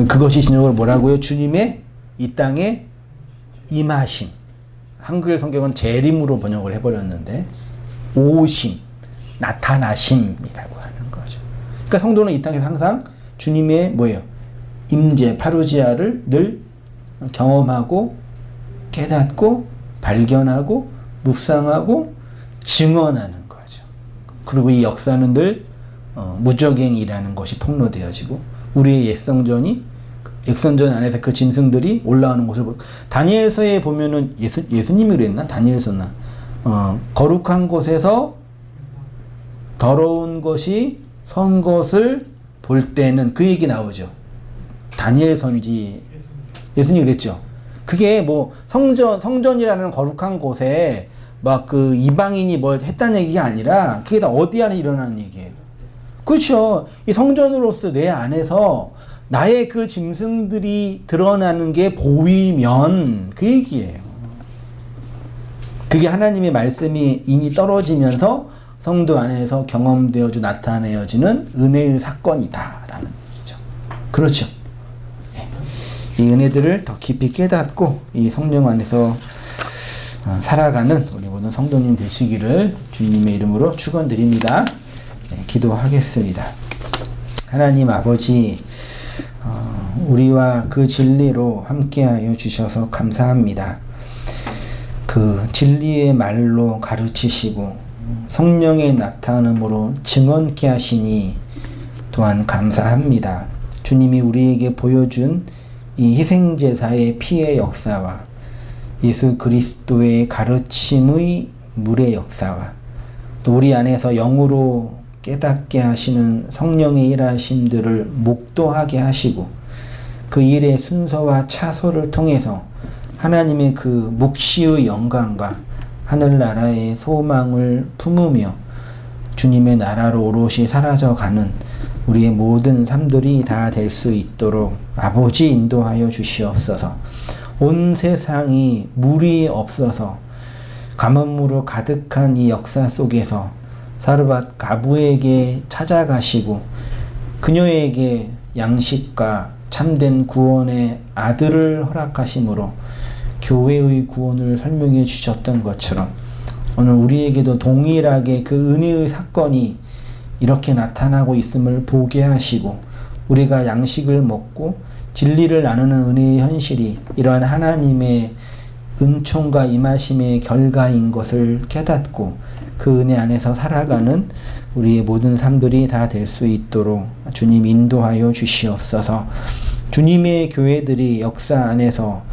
그것이 신약으로 뭐라고요? 주님의 이 땅에 임하심. 한글 성경은 재림으로 번역을 해버렸는데 오심, 나타나심이라고 하는 거죠. 그러니까 성도는 이 땅에서 항상 주님의 뭐예요? 임재, 파루지아를 늘 경험하고 깨닫고 발견하고 묵상하고 증언하는 거죠. 그리고 이 역사는 늘 무적행이라는 것이 폭로되어지고 우리의 옛성전 안에서 그 짐승들이 올라오는 것을 다니엘서에 보면은 예수님이 그랬나? 다니엘서나 거룩한 곳에서 더러운 것이 선 것을 볼 때는 그 얘기 나오죠. 다니엘 선지 예수님이 그랬죠. 그게 뭐 성전이라는 거룩한 곳에 막 그 이방인이 뭘 했다는 얘기가 아니라 그게 다 어디 안에 일어나는 얘기예요. 그렇죠. 이 성전으로서 내 안에서 나의 그 짐승들이 드러나는 게 보이면 그 얘기예요. 그게 하나님의 말씀이 인이 떨어지면서 성도 안에서 경험되어져 나타내어지는 은혜의 사건이다라는 얘기죠. 그렇죠. 이 은혜들을 더 깊이 깨닫고 이 성령 안에서 살아가는 우리 모든 성도님 되시기를 주님의 이름으로 축원드립니다. 기도하겠습니다. 하나님 아버지, 우리와 그 진리로 함께하여 주셔서 감사합니다. 그 진리의 말로 가르치시고 성령의 나타남으로 증언케 하시니 또한 감사합니다. 주님이 우리에게 보여준 이 희생제사의 피의 역사와 예수 그리스도의 가르침의 물의 역사와 또 우리 안에서 영으로 깨닫게 하시는 성령의 일하심들을 목도하게 하시고 그 일의 순서와 차소를 통해서 하나님의 그 묵시의 영광과 하늘나라의 소망을 품으며 주님의 나라로 오롯이 사라져가는 우리의 모든 삶들이 다 될 수 있도록 아버지 인도하여 주시옵소서. 온 세상이 물이 없어서 가뭄으로 가득한 이 역사 속에서 사르밧 가부에게 찾아가시고 그녀에게 양식과 참된 구원의 아들을 허락하심으로 교회의 구원을 설명해 주셨던 것처럼 오늘 우리에게도 동일하게 그 은혜의 사건이 이렇게 나타나고 있음을 보게 하시고 우리가 양식을 먹고 진리를 나누는 은혜의 현실이 이러한 하나님의 은총과 임하심의 결과인 것을 깨닫고 그 은혜 안에서 살아가는 우리의 모든 삶들이 다 될 수 있도록 주님 인도하여 주시옵소서. 주님의 교회들이 역사 안에서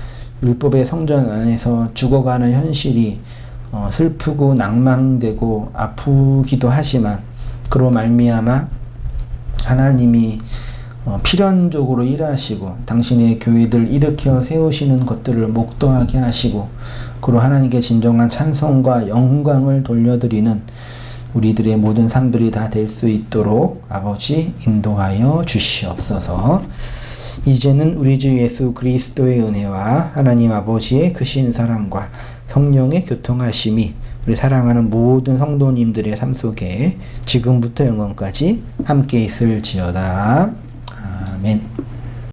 율법의 성전 안에서 죽어가는 현실이 슬프고 낭망되고 아프기도 하지만 그로 말미암아 하나님이 필연적으로 일하시고 당신의 교회들 일으켜 세우시는 것들을 목도하게 하시고 그로 하나님께 진정한 찬송과 영광을 돌려드리는 우리들의 모든 삶들이 다 될 수 있도록 아버지 인도하여 주시옵소서. 이제는 우리 주 예수 그리스도의 은혜와 하나님 아버지의 크신 사랑과 성령의 교통하심이 우리 사랑하는 모든 성도님들의 삶 속에 지금부터 영원까지 함께 있을지어다. 아멘.